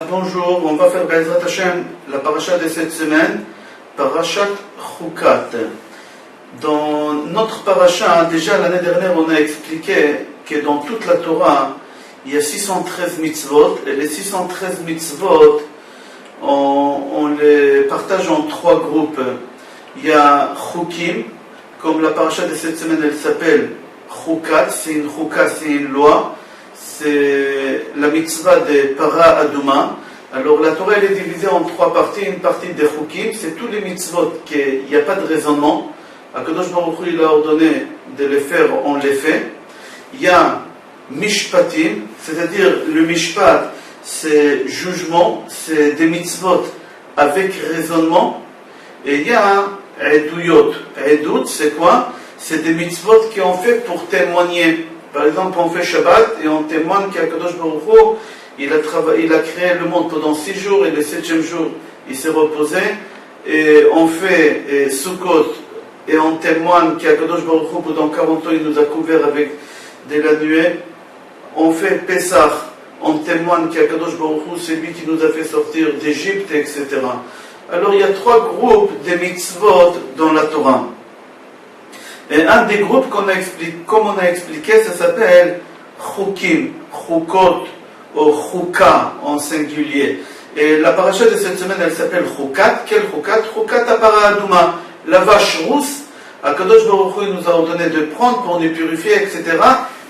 Bonjour, on va faire Be'ezrat Hashem la paracha de cette semaine, parachat Chukat. Dans notre paracha, déjà l'année dernière, on a expliqué que dans toute la Torah, il y a 613 mitzvot, et les 613 mitzvot, on les partage en trois groupes. Il y a Chukim, comme la paracha de cette semaine, elle s'appelle Chukat, c'est une Chukat, c'est une loi. C'est la mitzvah de Para Aduma. Alors la Torah elle est divisée en trois parties. Une partie des Chukim, c'est tous les mitzvot qu'il n'y a pas de raisonnement. Akadosh Baruch Hu il a ordonné de les faire, on les fait. Il y a Mishpatim, c'est-à-dire le Mishpat, c'est jugement, c'est des mitzvot avec raisonnement. Et il y a Eduyot. Edut, c'est quoi? C'est des mitzvot qui ont fait pour témoigner. Par exemple, on fait Shabbat et on témoigne qu'Akadosh Baruch Hu, il a créé le monde pendant 6 jours et le 7e jour, il s'est reposé. Et on fait Sukkot et on témoigne qu'Akadosh Baruch Hu, pendant 40 ans, il nous a couverts avec de la nuée. On fait Pessah, on témoigne qu'Akadosh Baruch Hu, c'est lui qui nous a fait sortir d'Égypte, etc. Alors il y a trois groupes de mitzvot dans la Torah. Et un des groupes qu'on a expliqué, comme on a expliqué, ça s'appelle Chukim, Chukot, ou Chuka en singulier. Et la paracha de cette semaine, elle s'appelle Chukat. Quel Chukat? Chukat Para Aduma, la vache rousse. Akadosh Baruch Hu nous a ordonné de prendre pour nous purifier, etc.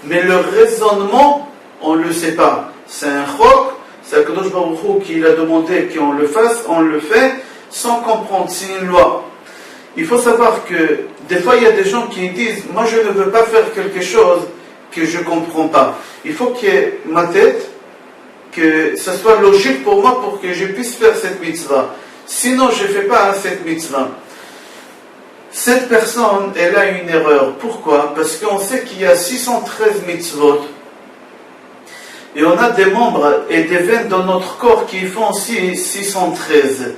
Mais le raisonnement, on ne le sait pas. C'est un chok, c'est Akadosh Baruch Hu qui l'a demandé qu'on le fasse, on le fait sans comprendre, c'est une loi. Il faut savoir que des fois il y a des gens qui disent moi je ne veux pas faire quelque chose que je ne comprends pas. Il faut qu'il y ait ma tête, que ça soit logique pour moi pour que je puisse faire cette mitzvah. Sinon je ne fais pas cette mitzvah. Cette personne, elle a une erreur. Pourquoi? Parce qu'on sait qu'il y a 613 mitzvot et on a des membres et des veines dans notre corps qui font aussi 613.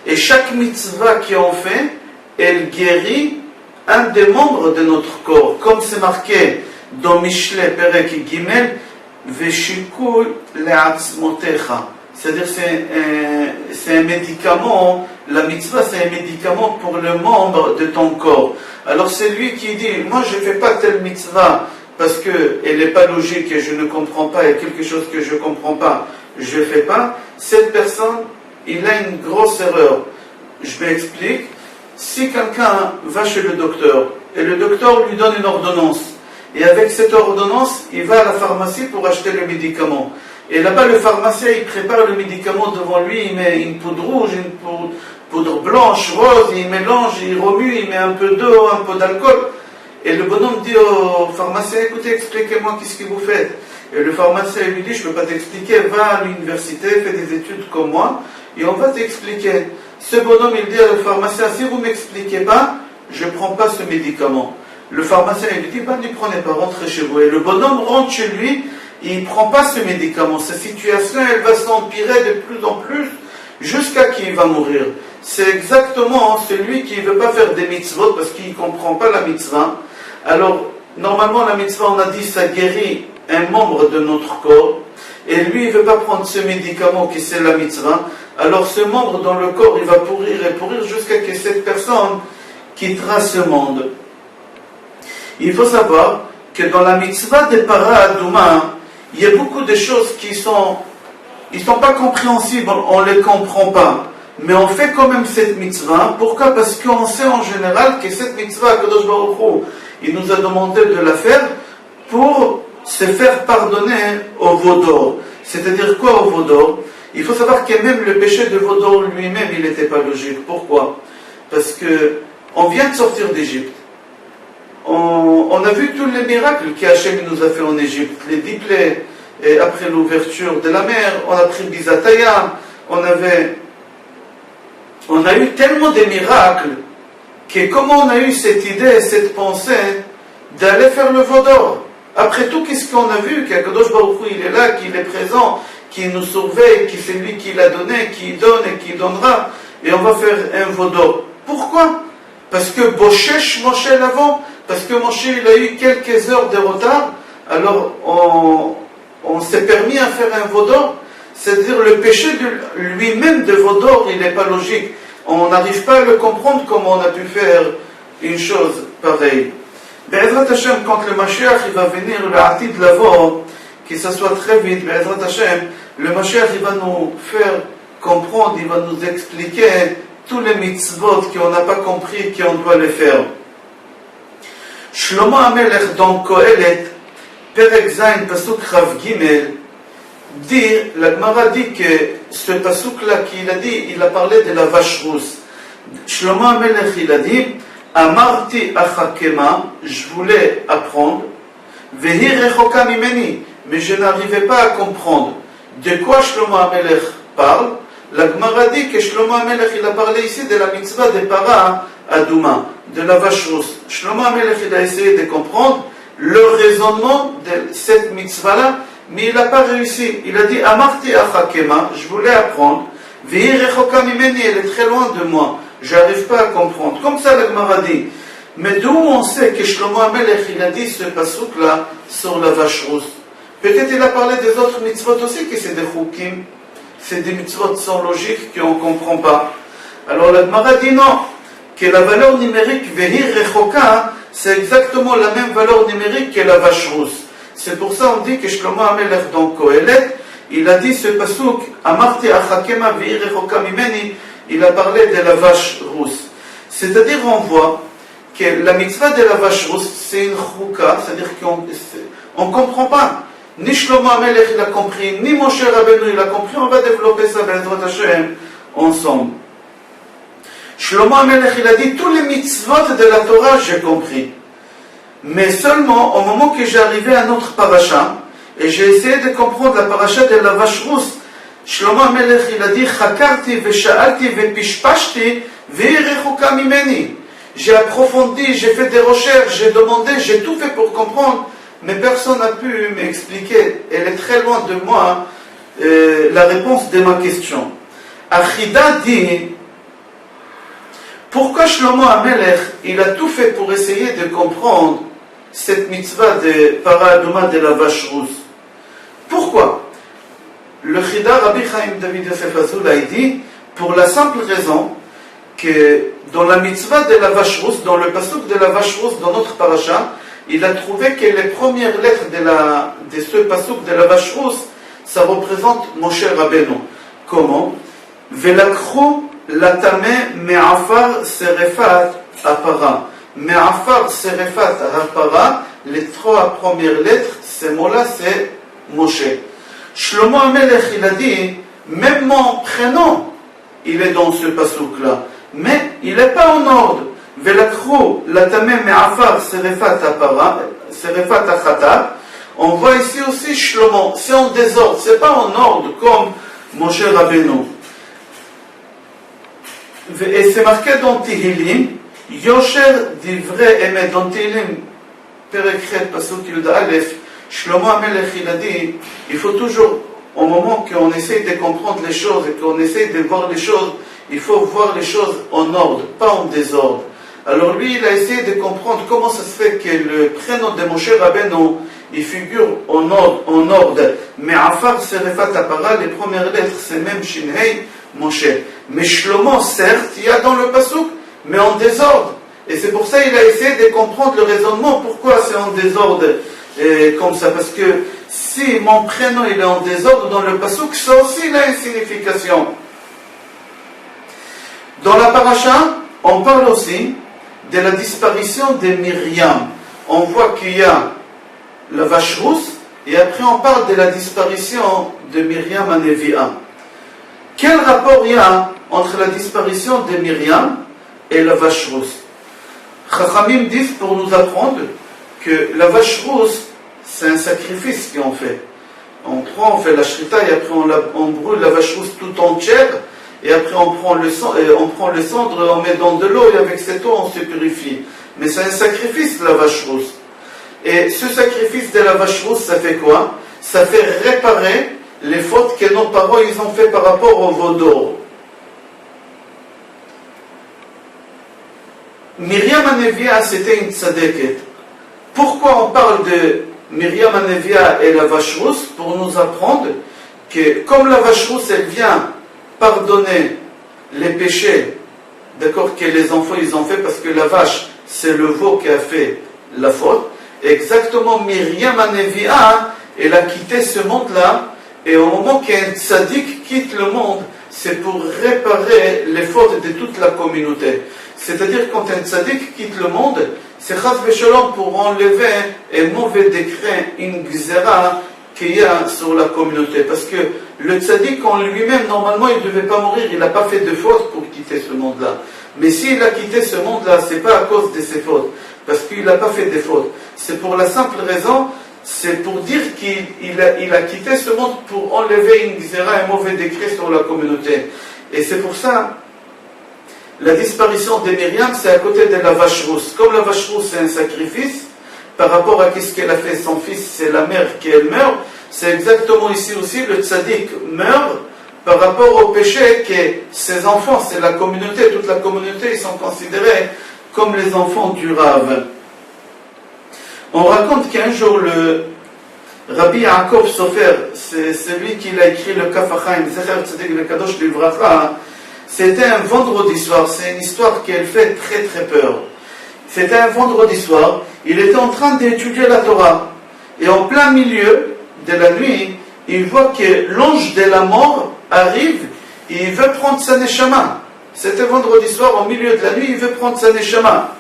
Et chaque mitzvah qu'on fait, elle guérit un des membres de notre corps, comme c'est marqué dans Mishle Perek Gimel, Veshikul le'atzmotecha. C'est-à-dire c'est un médicament, la mitzvah c'est un médicament pour le membre de ton corps. Alors c'est lui qui dit, moi je ne fais pas telle mitzvah parce qu'elle n'est pas logique et je ne comprends pas, et quelque chose que je ne comprends pas, je ne fais pas. Cette personne, il a une grosse erreur. Je m'explique. Si quelqu'un va chez le docteur et le docteur lui donne une ordonnance et avec cette ordonnance il va à la pharmacie pour acheter le médicament et là-bas le pharmacien il prépare le médicament devant lui, il met une poudre rouge, une poudre blanche, rose, il mélange, il remue, il met un peu d'eau, un peu d'alcool et le bonhomme dit au pharmacien écoutez, expliquez-moi qu'est-ce que vous faites. Et le pharmacien lui dit je ne peux pas t'expliquer, va à l'université, fais des études comme moi et on va t'expliquer. Ce bonhomme, il dit à le pharmacien, si vous ne m'expliquez pas, je ne prends pas ce médicament. Le pharmacien, il lui dit, ne prenez pas, rentrez chez vous. Et le bonhomme rentre chez lui, il ne prend pas ce médicament. Sa situation, elle va s'empirer de plus en plus, jusqu'à qu'il va mourir. C'est exactement celui qui ne veut pas faire des mitzvot, parce qu'il ne comprend pas la mitzvah. Alors, normalement, la mitzvah, on a dit, ça guérit un membre de notre corps. Et lui, il ne veut pas prendre ce médicament qui c'est la mitzvah. Alors ce membre dans le corps, il va pourrir et pourrir jusqu'à ce que cette personne quittera ce monde. Il faut savoir que dans la mitzvah des Para Aduma, il y a beaucoup de choses qui sont pas compréhensibles, on ne les comprend pas. Mais on fait quand même cette mitzvah. Pourquoi? Parce qu'on sait en général que cette mitzvah, Kadosh Baruch Hu, il nous a demandé de la faire pour se faire pardonner au veau d'or. C'est-à-dire quoi au veau d'or? Il faut savoir que même le péché de veau d'or lui-même, il n'était pas logique. Pourquoi? Parce que on vient de sortir d'Égypte. On a vu tous les miracles qu'Hachem nous a fait en Égypte. Les 10 plaies, et après l'ouverture de la mer, on a pris Bizataya, on a eu tellement de miracles que comment on a eu cette idée, cette pensée d'aller faire le veau d'or? Après tout, qu'est-ce qu'on a vu? Qu'Akadosh Baruch Hu, il est là, qu'il est présent, qui nous surveille, qui c'est lui qui l'a donné, qui donne et qui donnera, et on va faire un veau d'or. Pourquoi? Parce que Boshesh Moshe l'avant, parce que Moshe il a eu quelques heures de retard, alors on s'est permis à faire un veau d'or. c'est-à-dire le péché lui-même de veau d'or, il n'est pas logique. On n'arrive pas à le comprendre comment on a pu faire une chose pareille. Be'ezrat Hashem, quand le Mashiach il va venir, le Atid Lavo, que ça soit très vite, Be'ezrat Hashem, le Mashiach il va nous faire comprendre, il va nous expliquer tous les mitzvot qu'on n'a pas compris, qu'on doit les faire. Shlomo HaMelech dans Kohelet, Perek Zayin, Pasuk Rav Gimel, dit, la Gemara dit que ce pasuk-là qu'il a dit, il a parlé de la vache rousse. Shlomo HaMelech, il a dit, Amarti achakema, je voulais apprendre, Vehi rechoka mimeni, mais je n'arrivais pas à comprendre. De quoi Shlomo HaMelech parle? La Gemara dit que Shlomo HaMelech, il a parlé ici de la mitzvah de para adouma, de la vache rousse. Shlomo HaMelech, il a essayé de comprendre le raisonnement de cette mitzvah-là, mais il n'a pas réussi. Il a dit, Amarti achakema, je voulais apprendre, Vehi rechoka mimeni, elle est très loin de moi. Je n'arrive pas à comprendre. Comme ça, la Gemara dit. Mais d'où on sait que Shlomo HaMelech, il a dit ce pasuk-là sur la vache rousse? Peut-être il a parlé des autres mitzvot aussi, que c'est des chukim, c'est des mitzvot sans logique qu'on ne comprend pas. Alors la Gemara dit non, que la valeur numérique Vehi Rechoka, c'est exactement la même valeur numérique que la vache rousse. C'est pour ça qu'on dit que Shlomo HaMelech dans Kohelet, il a dit ce pasuk, Amarti achakema Vehi Rechoka mimeni, il a parlé de la vache rousse. C'est-à-dire, on voit que la mitzvah de la vache rousse, c'est une chouka, c'est-à-dire qu'on ne comprend pas. Ni Shlomo HaMelech il a compris, ni Moshe Rabbeinu il a compris, on va développer ça, Be'ezrat Hashem, ensemble. Shlomo HaMelech il a dit, tous les mitzvot de la Torah, j'ai compris. Mais seulement, au moment que j'ai arrivé à notre paracha, et j'ai essayé de comprendre la paracha de la vache rousse, Shlomo HaMelech il a dit Chakarti ve'sha'alti ve'pishpashti ve'rechuka mimeni. J'ai approfondi, j'ai fait des recherches, j'ai demandé, j'ai tout fait pour comprendre, mais personne n'a pu m'expliquer. Elle est très loin de moi la réponse de ma question. Achida dit pourquoi Shlomo HaMelech il a tout fait pour essayer de comprendre cette mitzvah de para adouma de la vache rousse. Pourquoi? Le Chida Rabbi Chaim David Yosef Azula dit pour la simple raison que dans la mitzvah de la vache rousse, dans le pasuk de la vache rousse dans notre paracha, il a trouvé que les premières lettres de ce pasuk de la vache rousse, ça représente Moshe Rabbeinu. Comment? Velakhu latame me'afar serefat apara. Me'afar serefat apara, les trois premières lettres, ces mots-là, c'est Moshe. Shlomo HaMelech, il a dit, même mon prénom, il est dans ce pasuk-là, mais il n'est pas en ordre. Velakhu latame me'afar serefat apara, serefat achata. On voit ici aussi Shlomo, c'est en désordre, c'est pas en ordre comme Moshe Rabbeinu. Et c'est marqué dans Tehillim, Yosher divrei emet, dans Tehillim, Perekhet, pasuk Yud Aleph, Shlomo HaMelech il a dit, il faut toujours, au moment qu'on essaie de comprendre les choses et qu'on essaie de voir les choses, il faut voir les choses en ordre, pas en désordre. Alors lui, il a essayé de comprendre comment ça se fait que le prénom de Moshe Rabbeinu, il figure en ordre. Mais Afar Serefat Apara, les premières lettres, c'est même Shinhei Moshe. Mais Shlomo, certes, il y a dans le pasuk, mais en désordre. Et c'est pour ça qu'il a essayé de comprendre le raisonnement, pourquoi c'est en désordre comme ça. Parce que si mon prénom il est en désordre dans le pasuk, ça aussi il a une signification. Dans la paracha, on parle aussi de la disparition de Myriam. On voit qu'il y a la vache rousse, et après on parle de la disparition de Myriam à Nevi'a. Quel rapport il y a entre la disparition de Myriam et la vache rousse? Chachamim disent pour nous apprendre que la vache rousse, c'est un sacrifice qu'on fait. On fait la shrita et après on brûle la vache rousse tout entière, et après on prend le cendre, on met dans de l'eau et avec cette eau on se purifie. Mais c'est un sacrifice la vache rousse. Et ce sacrifice de la vache rousse, ça fait quoi? Ça fait réparer les fautes que nos parents ils ont fait par rapport au veau d'or. Myriam HaNevi'a, c'était une tzadeket. Pourquoi on parle de Myriam HaNevi'a et la vache rousse? Pour nous apprendre que comme la vache rousse, elle vient pardonner les péchés, d'accord, que les enfants ils ont fait, parce que la vache, c'est le veau qui a fait la faute. Exactement, Myriam Anevia, elle a quitté ce monde-là, et au moment qu'un tzaddik quitte le monde, c'est pour réparer les fautes de toute la communauté. C'est-à-dire, quand un tzaddik quitte le monde, c'est chas v'shalom pour enlever un mauvais décret, une gzera qu'il y a sur la communauté. Parce que le tzaddik en lui-même, normalement, il ne devait pas mourir, il n'a pas fait de faute pour quitter ce monde-là. Mais s'il a quitté ce monde-là, ce n'est pas à cause de ses fautes, parce qu'il n'a pas fait de fautes. C'est pour la simple raison, c'est pour dire qu'il a quitté ce monde pour enlever une gzera, un mauvais décret sur la communauté. Et c'est pour ça, la disparition de Myriam, c'est à côté de la vache rousse. Comme la vache rousse, c'est un sacrifice, par rapport à ce qu'elle a fait son fils, c'est la mère qui elle meurt, c'est exactement ici aussi, le tzaddik meurt par rapport au péché que ses enfants, c'est la communauté, toute la communauté, ils sont considérés comme les enfants du Rav. On raconte qu'un jour, le Rabbi Yaakov Sofer, c'est celui qui a écrit le Kaf HaChaim, Zecher Tzadik Vekadosh Livracha, c'était un vendredi soir, c'est une histoire qui elle fait très très peur. C'était un vendredi soir, il était en train d'étudier la Torah, et en plein milieu de la nuit, il voit que l'ange de la mort arrive, et il veut prendre sa neshama. C'était vendredi soir, au milieu de la nuit, il veut prendre sa neshama.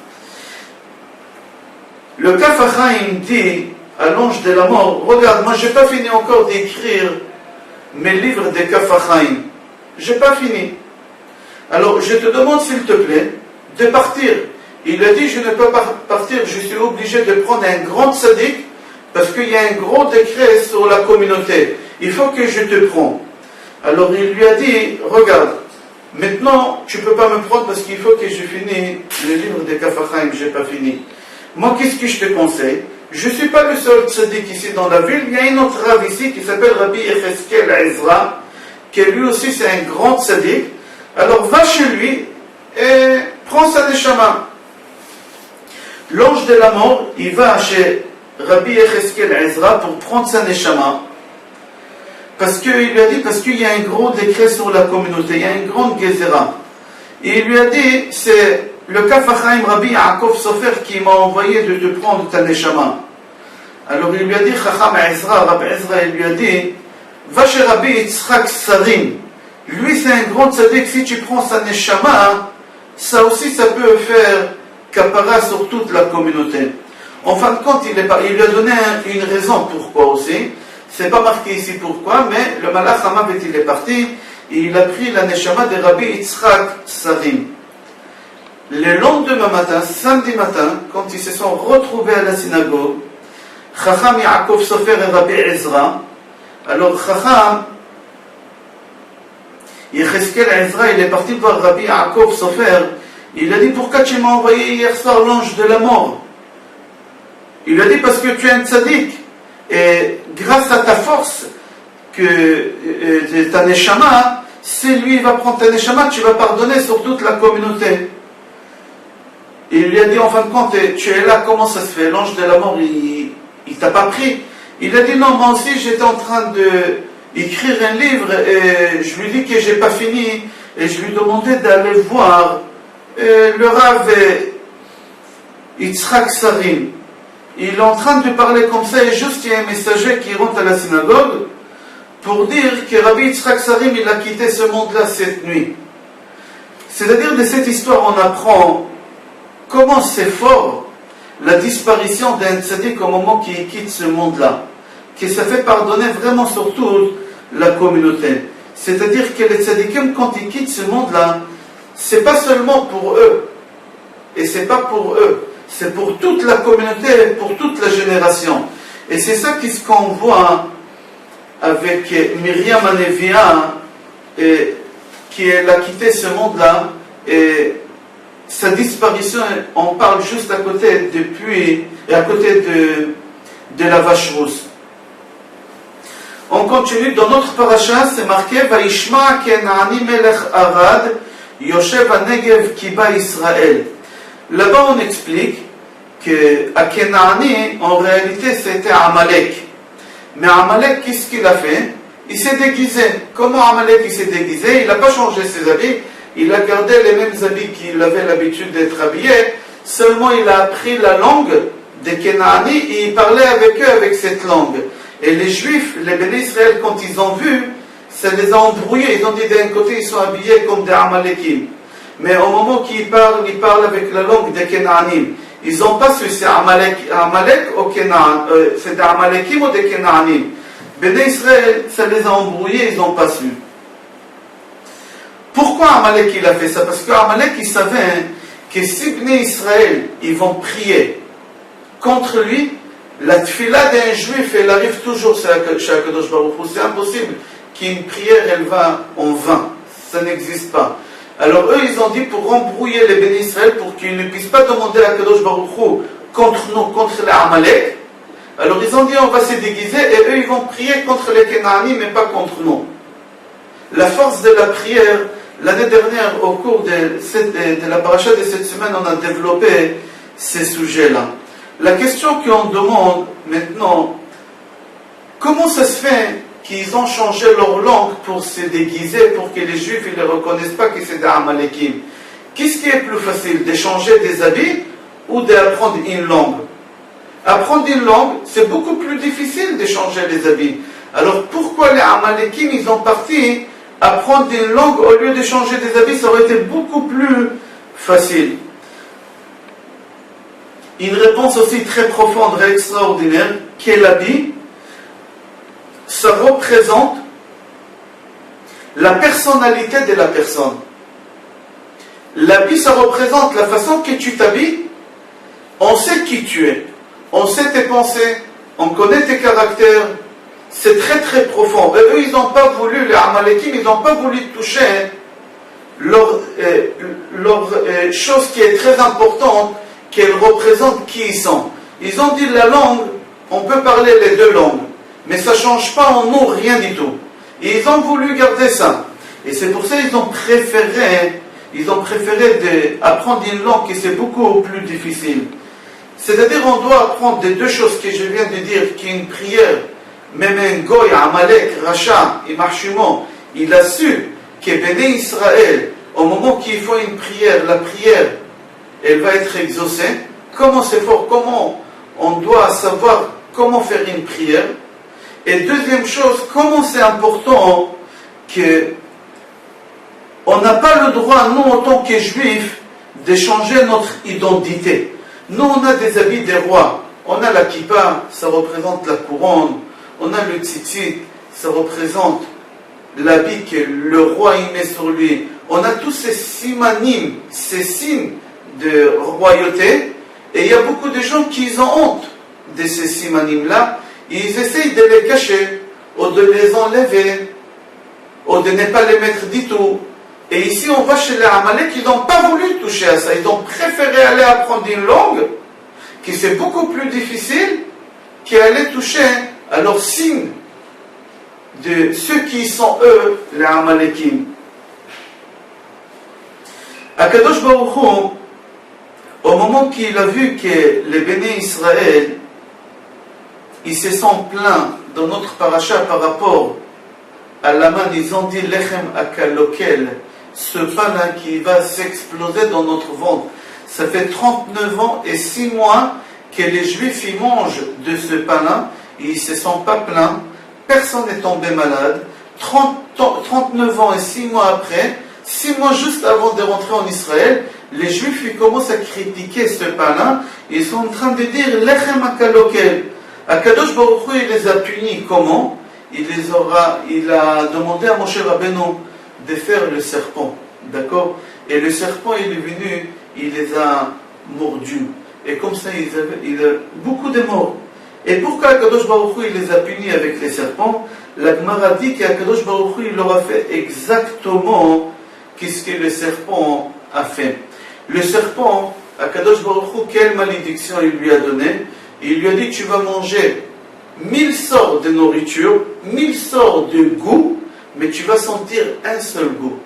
Le Kaf HaChaim dit à l'ange de la mort, regarde, moi j'ai pas fini encore d'écrire mes livres de Kaf HaChaim. J'ai pas fini. Alors je te demande s'il te plaît de partir. Il a dit, je ne peux pas partir, je suis obligé de prendre un grand tzaddik parce qu'il y a un gros décret sur la communauté. Il faut que je te prends. Alors il lui a dit, regarde, maintenant tu ne peux pas me prendre parce qu'il faut que je finisse le livre de Kaf HaChaim, je n'ai pas fini. Moi, qu'est-ce que je te conseille? Je ne suis pas le seul tzaddik ici dans la ville, il y a un autre Rav ici qui s'appelle Rabbi Yecheskel Ezra, qui lui aussi c'est un grand tzaddik. Alors va chez lui et prends sa neshama. L'ange de la mort, il va chez Rabbi Yecheskel Ezra pour prendre sa neshama. Parce qu'il lui a dit, parce qu'il y a un gros décret sur la communauté, il y a une grande gezera. Et il lui a dit, c'est le Kaf HaChaim Rabbi Yaakov Sofer qui m'a envoyé de te prendre ta neshama. Alors il lui a dit, Chacham Ezra, Rabbi Ezra, il lui a dit, va chez Rabbi Yitzhak Sarim. Lui c'est un grand tzaddik, si tu prends sa neshama, ça aussi ça peut faire kapara sur toute la communauté. En fin de compte, il lui a donné une raison pourquoi aussi. C'est pas marqué ici pourquoi, mais le Malach Hamavet il est parti et il a pris la neshama de Rabbi Yitzhak Sarim. Le lendemain matin, samedi matin, quand ils se sont retrouvés à la synagogue, Chacham Yaakov Sofer et Rabbi Ezra, alors Chacham Yecheskel Ezra, il est parti voir Rabbi Yaakov Sofer, il a dit, pourquoi tu m'as envoyé hier soir l'ange de la mort? Il a dit, parce que tu es un tzaddik, et grâce à ta force, ta neshama, si lui va prendre ta neshama, tu vas pardonner sur toute la communauté. Et il lui a dit, en fin de compte, tu es là, comment ça se fait? L'ange de la mort, il t'a pas pris. Il a dit, non, moi aussi, j'étais en train d'écrire un livre, et je lui dis que j'ai pas fini, et je lui demandais d'aller voir le Rav Yitzhak Sarim. Il est en train de parler comme ça, et juste il y a un messager qui rentre à la synagogue pour dire que Rabbi Yitzhak Sarim, il a quitté ce monde-là cette nuit. C'est-à-dire, de cette histoire, on apprend comment c'est fort la disparition d'un tzaddik au moment qu'il quitte ce monde-là, que ça fait pardonner vraiment sur toute la communauté. C'est-à-dire que les tzaddikim, quand ils quittent ce monde-là, c'est pas seulement pour eux, et c'est pas pour eux, c'est pour toute la communauté, pour toute la génération. Et c'est ça qu'on voit avec Myriam Anevia, qui a quitté ce monde-là, et sa disparition, on parle juste à côté de puits, et à côté de la vache rousse. On continue dans notre paracha, c'est marqué Vaishma Kenani Melech Arad Yoshev Negev Kiba Israël. Là-bas on explique que à Kenani, en réalité c'était Amalek. Mais Amalek, qu'est-ce qu'il a fait? il s'est déguisé. Comment Amalek il s'est déguisé? Il n'a pas changé ses habits, il a gardé les mêmes habits qu'il avait l'habitude d'être habillé, seulement il a appris la langue des Kenaani et il parlait avec eux avec cette langue. Et les Juifs, les Béné Israël, quand ils ont vu, ça les a embrouillés. Ils ont dit d'un côté, ils sont habillés comme des Amalekim. Mais au moment qu'ils parlent, ils parlent avec la langue des Kenaanim. Ils n'ont pas su c'est Amalek ou Kenaan, c'est des Amalekim ou des Kenaanim. Béné Israël, ça les a embrouillés, ils n'ont pas su. Pourquoi Amalek il a fait ça? Parce qu'Amalek il savait que si Béné Israël, ils vont prier contre lui, la tfila d'un juif, elle arrive toujours chez Akadosh Baruch Hu. C'est impossible qu'une prière, elle va en vain. Ça n'existe pas. Alors eux, ils ont dit pour embrouiller les Béné Israël, pour qu'ils ne puissent pas demander à Akadosh Baruch Hu contre nous, contre les Amalek. Alors ils ont dit on va se déguiser et eux, ils vont prier contre les Kenaani, mais pas contre nous. La force de la prière, l'année dernière, au cours de la paracha de cette semaine, on a développé ces sujets-là. La question qu'on demande maintenant, comment ça se fait qu'ils ont changé leur langue pour se déguiser, pour que les Juifs ne les reconnaissent pas que c'est des Amalekim? Qu'est-ce qui est plus facile, d'échanger des habits ou d'apprendre une langue? Apprendre une langue, c'est beaucoup plus difficile d'échanger les habits. Alors pourquoi les Amalekim, ils ont parti apprendre une langue au lieu d'échanger des habits? Ça aurait été beaucoup plus facile. Une réponse aussi très profonde et extraordinaire, qui est l'habit, ça représente la personnalité de la personne. L'habit, ça représente la façon que tu t'habilles. On sait qui tu es, on sait tes pensées, on connaît tes caractères. C'est très très profond. Et eux, ils n'ont pas voulu, les Amalekim, ils n'ont pas voulu toucher leur chose qui est très importante, qu'elle représente qui ils sont. Ils ont dit la langue, on peut parler les deux langues, mais ça ne change pas en nous rien du tout. Et ils ont voulu garder ça. Et c'est pour ça qu'ils ont préféré apprendre une langue qui c'est beaucoup plus difficile. C'est-à-dire on doit apprendre des deux choses que je viens de dire, qui est une prière. Même un goy, Amalek, Racha, et Marchumon, il a su que Béné Israël, au moment qu'il faut une prière, la prière, elle va être exaucée. Comment c'est fort, comment on doit savoir comment faire une prière. Et deuxième chose, comment c'est important que on n'a pas le droit, nous en tant que juifs, de changer notre identité. Nous on a des habits des rois, on a la kippa, ça représente la couronne, on a le tzitzit, ça représente l'habit que le roi y met sur lui. On a tous ces simanim, ces signes de royauté, et il y a beaucoup de gens qui ont honte de ces simanim-là, et ils essayent de les cacher, ou de les enlever, ou de ne pas les mettre du tout. Et ici on va chez les Amalek, ils n'ont pas voulu toucher à ça, ils ont préféré aller apprendre une langue, qui c'est beaucoup plus difficile, qu'aller toucher à leurs signes de ceux qui sont eux, les Amalekim. Akadosh Baruch Hu, au moment qu'il a vu que les Béné Israël, ils se sont plaints dans notre paracha par rapport à l'aman, ils ont dit Lechem Akalokel, ce pain-là qui va s'exploser dans notre ventre. Ça fait 39 ans et 6 mois que les Juifs y mangent de ce pain-là, et ils ne se sont pas plaints, personne n'est tombé malade. 39 ans et 6 mois après, 6 mois juste avant de rentrer en Israël, les Juifs ils commencent à critiquer ce pain-là, ils sont en train de dire Lechem Akalokel. Akadosh Baruch Hu, il les a punis. Comment? Il a demandé à Moshe Rabbeinu de faire le serpent, d'accord? Et le serpent il est venu, il les a mordus, et comme ça il a beaucoup de morts. Et pourquoi Akadosh Baruch Hu il les a punis avec les serpents? La Gemara dit qu'Akadosh Baruch Hu il leur a fait exactement ce que le serpent a fait. Le serpent, Akadosh Baruch Hu, quelle malédiction il lui a donné? Il lui a dit tu vas manger 1000 sortes de nourriture, 1000 sortes de goût, mais tu vas sentir un seul goût.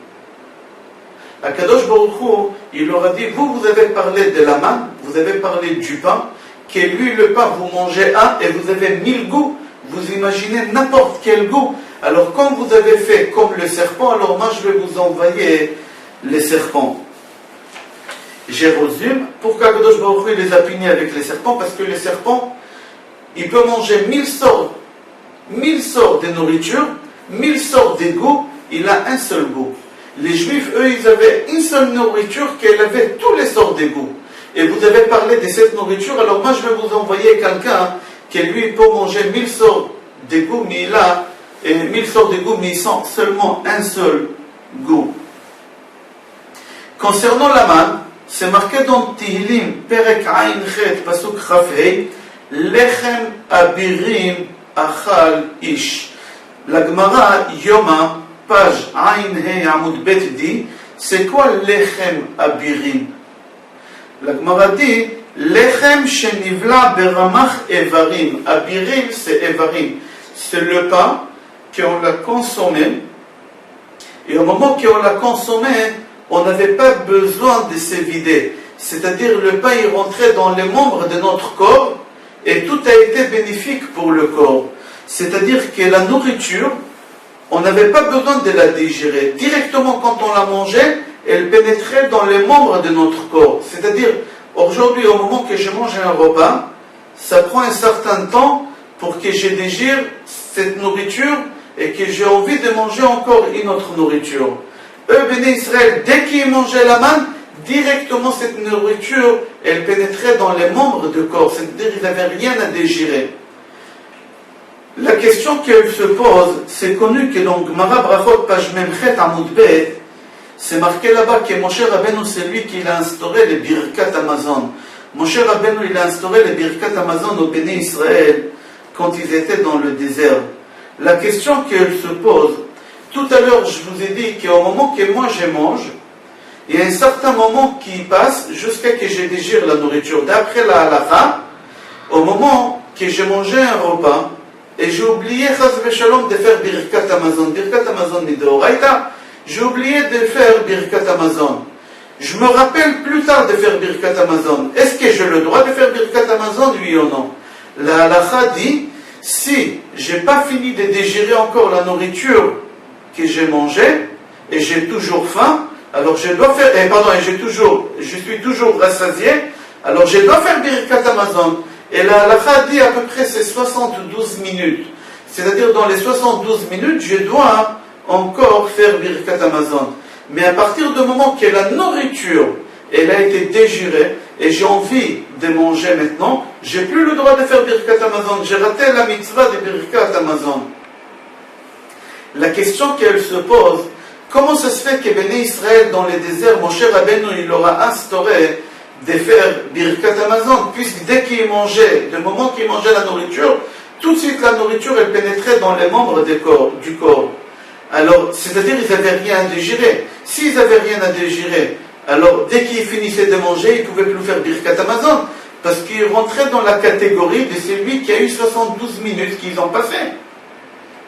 Akadosh Baruch Hu, il leur a dit vous avez parlé de la manne, vous avez parlé du pain, que lui le pain vous mangez un et vous avez 1000 goûts, vous imaginez n'importe quel goût. Alors quand vous avez fait comme le serpent, alors moi je vais vous envoyer les serpents. Je résume, pourquoi Kadosh Baruch Hu les a punis avec les serpents? Parce que les serpents, il peut manger 1000 sortes de nourriture, 1000 sortes de goûts, il a un seul goût. Les Juifs, eux, ils avaient une seule nourriture qui avait tous les sortes de goûts. Et vous avez parlé de cette nourriture, alors moi je vais vous envoyer quelqu'un qui lui peut manger 1000 sortes de goûts, mais il a 1000 sortes de goûts, mais ils sont seulement un seul goût. Concernant la manne, c'est marqué dans Tehillim, Perek Ayin Chet, Pasuk Chaf Hei, Lechem Abirim Achal Ish. La Gemara Yoma, page Ayin Hei Amud Bet dit, c'est quoi Lechem Abirim? La Gemara dit, Lechem Shenivla Beramach Evarim. Abirim, c'est Evarim. C'est le pain qu'on l'a consommé, et au moment qu'on l'a consommé, on n'avait pas besoin de se vider. C'est-à-dire le pain il rentrait dans les membres de notre corps et tout a été bénéfique pour le corps. C'est-à-dire que la nourriture, on n'avait pas besoin de la digérer. Directement quand on la mangeait, elle pénétrait dans les membres de notre corps. C'est-à-dire, aujourd'hui, au moment que je mange un repas, ça prend un certain temps pour que je digère cette nourriture et que j'ai envie de manger encore une autre nourriture. Eux, Béné Israël, dès qu'ils mangeaient la manne, directement cette nourriture, elle pénétrait dans les membres du corps, c'est-à-dire qu'ils n'avaient rien à digérer. La question qu'elle se pose, c'est connu que dans Gemara Brachot, page Memchet Amud Bet, c'est marqué là-bas que Moshe Rabbeinu, c'est lui qui a instauré les Birkat Amazon. Moshe Rabbeinu, il a instauré les Birkat Amazon au Béné Israël quand ils étaient dans le désert. La question qu'elle se pose, tout à l'heure, je vous ai dit qu'au moment que moi je mange, il y a un certain moment qui passe jusqu'à ce que je digère la nourriture. D'après la halakha, au moment que j'ai mangé un repas, et j'ai oublié, chas v'shalom, de faire Birkat Amazon. Birkat Amazon midoraita, j'ai oublié de faire Birkat Amazon. Je me rappelle plus tard de faire Birkat Amazon. Est-ce que j'ai le droit de faire Birkat Amazon, oui ou non? La halakha dit, si j'ai pas fini de digérer encore la nourriture que j'ai mangée, et j'ai toujours faim, alors je dois faire, je suis toujours rassasié, alors je dois faire Birkat Amazon. Et la halakha dit à peu près c'est 72 minutes. C'est-à-dire dans les 72 minutes, je dois encore faire Birkat Amazon. Mais à partir du moment que la nourriture, elle a été digérée, et j'ai envie de manger maintenant, j'ai plus le droit de faire Birkat Amazon. J'ai raté la mitzvah de Birkat Amazon. La question qu'elle se pose, comment ça se fait que Béné Israël dans le désert, Moshe Rabbeinu, il aura instauré de faire Birkat Amazon, puisque dès qu'il mangeait, du moment qu'il mangeait la nourriture, tout de suite la nourriture, elle pénétrait dans les membres du corps. Alors, c'est-à-dire qu'ils n'avaient rien à digérer. S'ils n'avaient rien à digérer, alors dès qu'ils finissaient de manger, ils ne pouvaient plus faire Birkat Amazon, parce qu'ils rentraient dans la catégorie de celui qui a eu 72 minutes qu'ils ont passé,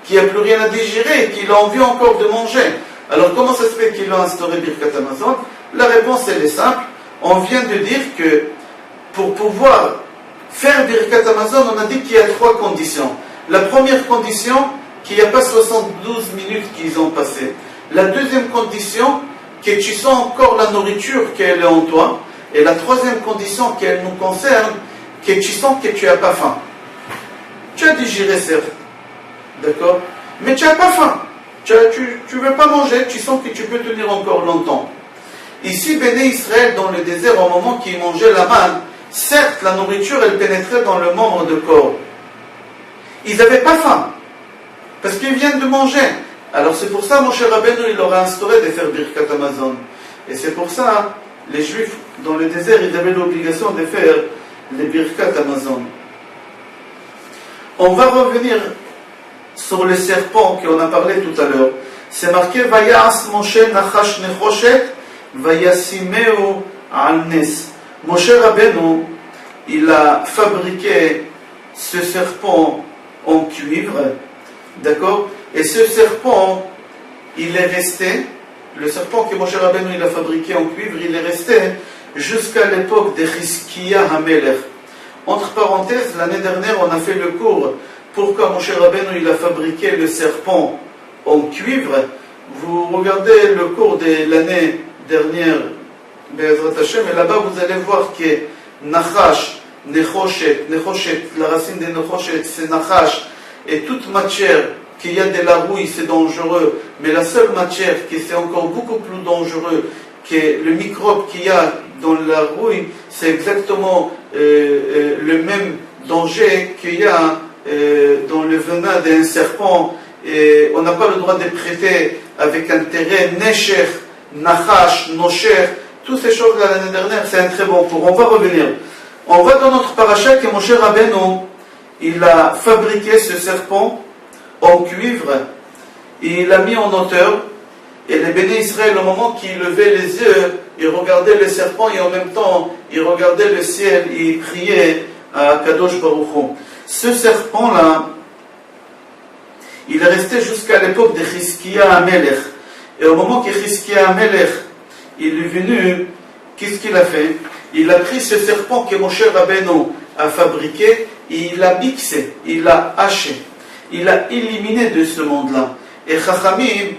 qui n'a plus rien à digérer, qui a envie encore de manger. Alors comment ça se fait qu'ils ont instauré Birkat Amazon? La réponse elle est simple. On vient de dire que pour pouvoir faire Birkat Amazon, on a dit qu'il y a 3 conditions. La première condition, qu'il n'y a pas 72 minutes qu'ils ont passé. La deuxième condition, que tu sens encore la nourriture qu'elle est en toi. Et la troisième condition qu'elle nous concerne, que tu sens que tu n'as pas faim. Tu as digéré certes, d'accord? Mais tu n'as pas faim. Tu ne veux pas manger, tu sens que tu peux tenir encore longtemps. Ici, Béné Israël, dans le désert, au moment qu'ils mangeaient la manne, certes, la nourriture, elle pénétrait dans le membre de corps. Ils n'avaient pas faim, parce qu'ils viennent de manger. Alors c'est pour ça, Moshe Rabbeinu, il leur a instauré de faire Birkat Amazon. Et c'est pour ça, les Juifs, dans le désert, ils avaient l'obligation de faire les Birkat Amazon. On va revenir sur le serpent qu'on a parlé tout à l'heure. C'est marqué Vayas Moshe Nachash Nechoshet Vayasimeu al Nes. Moshe Rabbeinu, il a fabriqué ce serpent en cuivre, d'accord? Et ce serpent, il est resté, le serpent que Moshe Rabbeinu il a fabriqué en cuivre, il est resté jusqu'à l'époque de Chizkiya HaMelech. Entre parenthèses, l'année dernière, on a fait le cours pourquoi Moshe Rabbeinu il a fabriqué le serpent en cuivre. Vous regardez le cours de l'année dernière, Be'ezrat Hashem, et là-bas vous allez voir que Nachash, Nechoshet, la racine de Nechoshet, c'est Nachash, et toute matière qu'il y a de la rouille, c'est dangereux, mais la seule matière qui c'est encore beaucoup plus dangereux que le microbe qu'il y a dans la rouille, c'est exactement le même danger qu'il y a dans le venin d'un serpent. Et on n'a pas le droit de prêter avec intérêt Nesher, Nachash, Nosher, toutes ces choses-là l'année dernière, c'est un très bon cours. On va revenir. On va dans notre paracha que Moshe Rabbeinu, il a fabriqué ce serpent en cuivre, et il l'a mis en hauteur, et les bénis Israël, au moment qu'ils levaient les yeux, ils regardaient le serpent, et en même temps, ils regardaient le ciel, et ils priaient à Kadosh Baruch Hu. Ce serpent-là, il est resté jusqu'à l'époque de Chizkiya Amelech. Et au moment que Chizkiya Amelech, il est venu, qu'est-ce qu'il a fait? Il a pris ce serpent que Moshe Rabbeinu a fabriqué, et il l'a mixé, il l'a haché, il l'a éliminé de ce monde-là. Et Chachamim,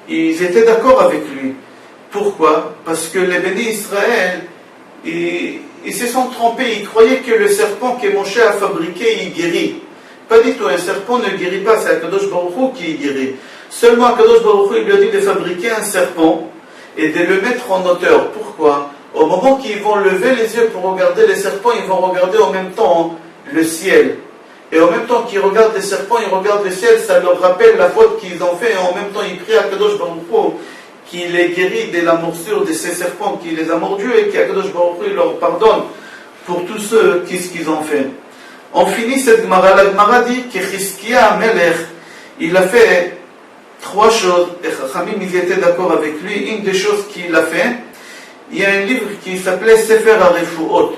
ils étaient d'accord avec lui. Pourquoi? Parce que les bénis Israël, ils se sont trompés, ils croyaient que le serpent que Moshe a fabriqué, il guérit. Pas du tout, un serpent ne guérit pas, c'est Akadosh Baruch Hu qui guérit. Seulement Akadosh Baruch Hu, il lui a dit de fabriquer un serpent et de le mettre en hauteur. Pourquoi? Au moment qu'ils vont lever les yeux pour regarder les serpents, ils vont regarder en même temps le ciel. Et en même temps qu'ils regardent les serpents, ils regardent le ciel, ça leur rappelle la faute qu'ils ont fait, et en même temps ils prient à Akadosh Baruch Hu qui les guérit de la morsure de ces serpents qui les a mordus, et qu'Akadosh Baruch Hu leur pardonne pour tous ceux qu'ils ont fait. On finit cette Gemara. La Gemara dit que Chizkiya Amelech, il a fait trois choses, et Chachamim, ils étaient d'accord avec lui. Une des choses qu'il a fait, il y a un livre qui s'appelait Sefer HaRefuot.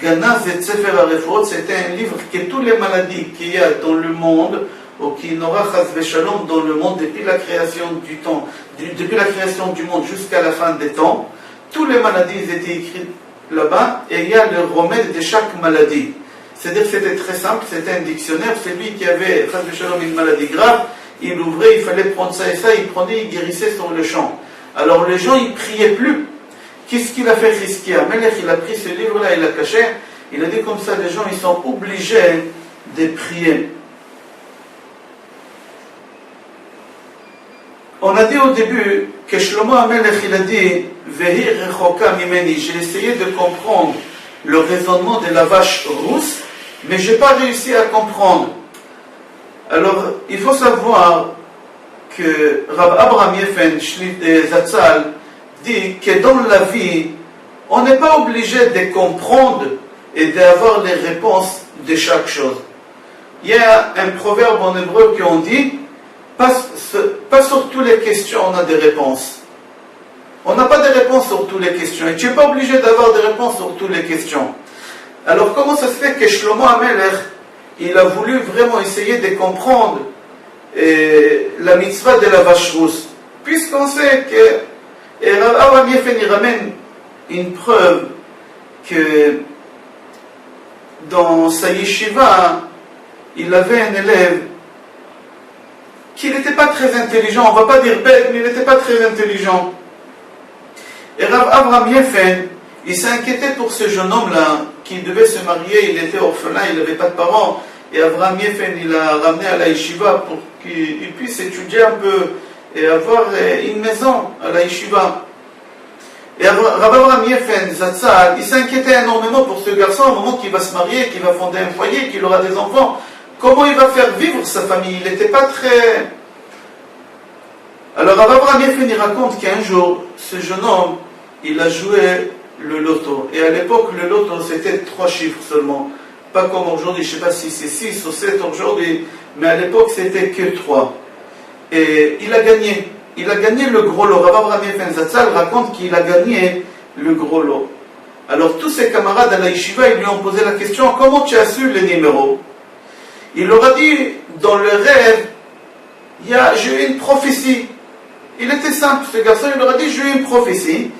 Ganaz et Sefer HaRefuot, c'était un livre que toutes les maladies qu'il y a dans le monde, ou qui n'aura chas v'shalom dans le monde depuis la création du temps, depuis la création du monde jusqu'à la fin des temps, toutes les maladies étaient écrites là-bas, et il y a le remède de chaque maladie. C'est-à-dire que c'était très simple, c'était un dictionnaire, celui qui avait chas v'shalom une maladie grave, il ouvrait, il fallait prendre ça et ça, il prenait, il guérissait sur le champ. Alors les gens, ils priaient plus. Qu'est-ce qu'il a fait Chizkiya Amelech? Il a pris ce livre-là, il l'a caché, il a dit comme ça, les gens, ils sont obligés de prier. On a dit au début que Shlomo Amelech, il a dit Vehi rechoka mimeni. J'ai essayé de comprendre le raisonnement de la vache rousse, mais je n'ai pas réussi à comprendre. Alors, il faut savoir que Rav Abraham Yefen Zatzal dit que dans la vie, on n'est pas obligé de comprendre et d'avoir les réponses de chaque chose. Il y a un proverbe en hébreu qu'on dit pas sur toutes les questions on a des réponses. On n'a pas de réponses sur toutes les questions. Et tu n'es pas obligé d'avoir des réponses sur toutes les questions. Alors comment ça se fait que Shlomo Amelech, il a voulu vraiment essayer de comprendre la mitzvah de la vache rousse? Puisqu'on sait que Abraham Yefen, il ramène une preuve que dans sa yeshiva, il avait un élève qui n'était pas très intelligent, on ne va pas dire bête, mais il n'était pas très intelligent. Et Abraham Yefen, il s'est inquiété pour ce jeune homme-là, qui devait se marier, il était orphelin, il n'avait pas de parents, et Abraham Yefen, il l'a ramené à la yeshiva pour qu'il puisse étudier un peu et avoir une maison à la yeshiva. Et Abraham Yefen, Zatzal, il s'inquiétait énormément pour ce garçon au moment qu'il va se marier, qu'il va fonder un foyer, qu'il aura des enfants. Comment il va faire vivre sa famille? Il n'était pas très... Alors Abraham Yefen, il raconte qu'un jour, ce jeune homme, il a joué le loto. Et à l'époque, le loto, c'était 3 chiffres seulement. Pas comme aujourd'hui, je ne sais pas si c'est 6 ou 7 aujourd'hui, mais à l'époque, c'était que 3. Et il a gagné. Il a gagné le gros lot. Abraham Yefen Zatzal raconte qu'il a gagné le gros lot. Alors tous ses camarades à la yeshiva, ils lui ont posé la question, comment tu as su les numéros? Il leur a dit, dans le rêve, j'ai eu une prophétie. Il était simple, ce garçon, il leur a dit, j'ai eu une prophétie.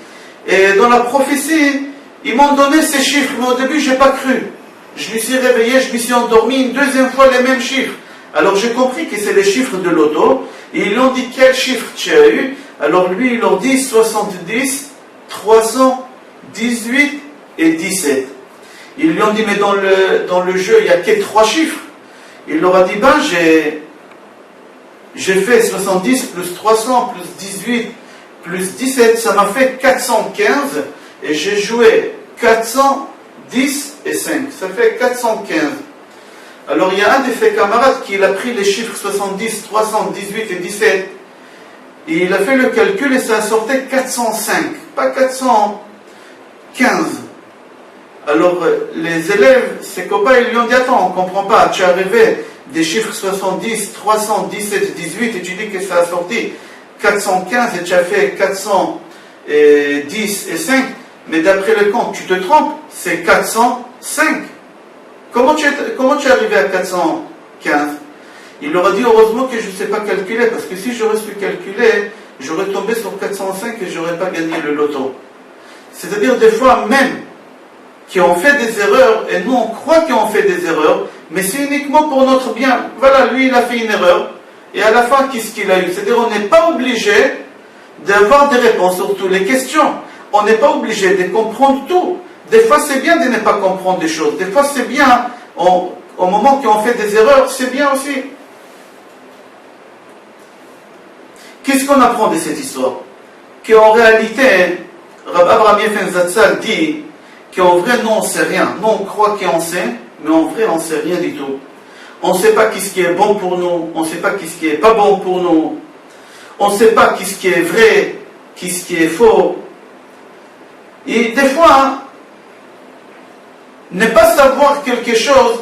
Et dans la prophétie, ils m'ont donné ces chiffres, mais au début, je n'ai pas cru. Je me suis réveillé, je me suis endormi une deuxième fois les mêmes chiffres. Alors j'ai compris que c'est les chiffres de loto. Et ils lui ont dit quel chiffre tu as eu. Alors lui, il leur dit 70, 318 et 17. Ils lui ont dit, mais dans le jeu, il n'y a que 3 chiffres. Il leur a dit, ben j'ai fait 70 plus 300 plus 18 plus 17, ça m'a fait 415 et j'ai joué 410 et 5, ça fait 415. Alors il y a un de ses camarades qui a pris les chiffres 70, 318 et 17 et il a fait le calcul et ça a sorti 405, pas 415. Alors les élèves, ses copains, ils lui ont dit, attends, on ne comprend pas, tu as rêvé des chiffres 70, 317, 18 et tu dis que ça a sorti 415 et tu as fait 410 et 5, mais d'après le compte, tu te trompes, c'est 405. Comment tu es arrivé à 415? Il leur a dit, heureusement que je ne sais pas calculer, parce que si j'aurais su calculer, j'aurais tombé sur 405 et je n'aurais pas gagné le loto. C'est-à-dire des fois même, qui ont fait des erreurs, et nous on croit qu'on fait des erreurs, mais c'est uniquement pour notre bien. Voilà, lui il a fait une erreur, et à la fin, qu'est-ce qu'il a eu? C'est-à-dire on n'est pas obligé d'avoir des réponses sur toutes les questions. On n'est pas obligé de comprendre tout. Des fois c'est bien de ne pas comprendre des choses. Des fois c'est bien, au moment qu'on fait des erreurs, c'est bien aussi. Qu'est-ce qu'on apprend de cette histoire? Qu'en réalité, Rabbi Abraham Yefen Zatzal dit qu'en vrai, nous, on ne sait rien. Nous, on croit qu'on sait, mais en vrai, on ne sait rien du tout. On ne sait pas qu'est-ce qui est bon pour nous, on ne sait pas qu'est-ce qui n'est pas bon pour nous, on ne sait pas qu'est-ce qui est vrai, qu'est-ce qui est faux. Et des fois, ne pas savoir quelque chose,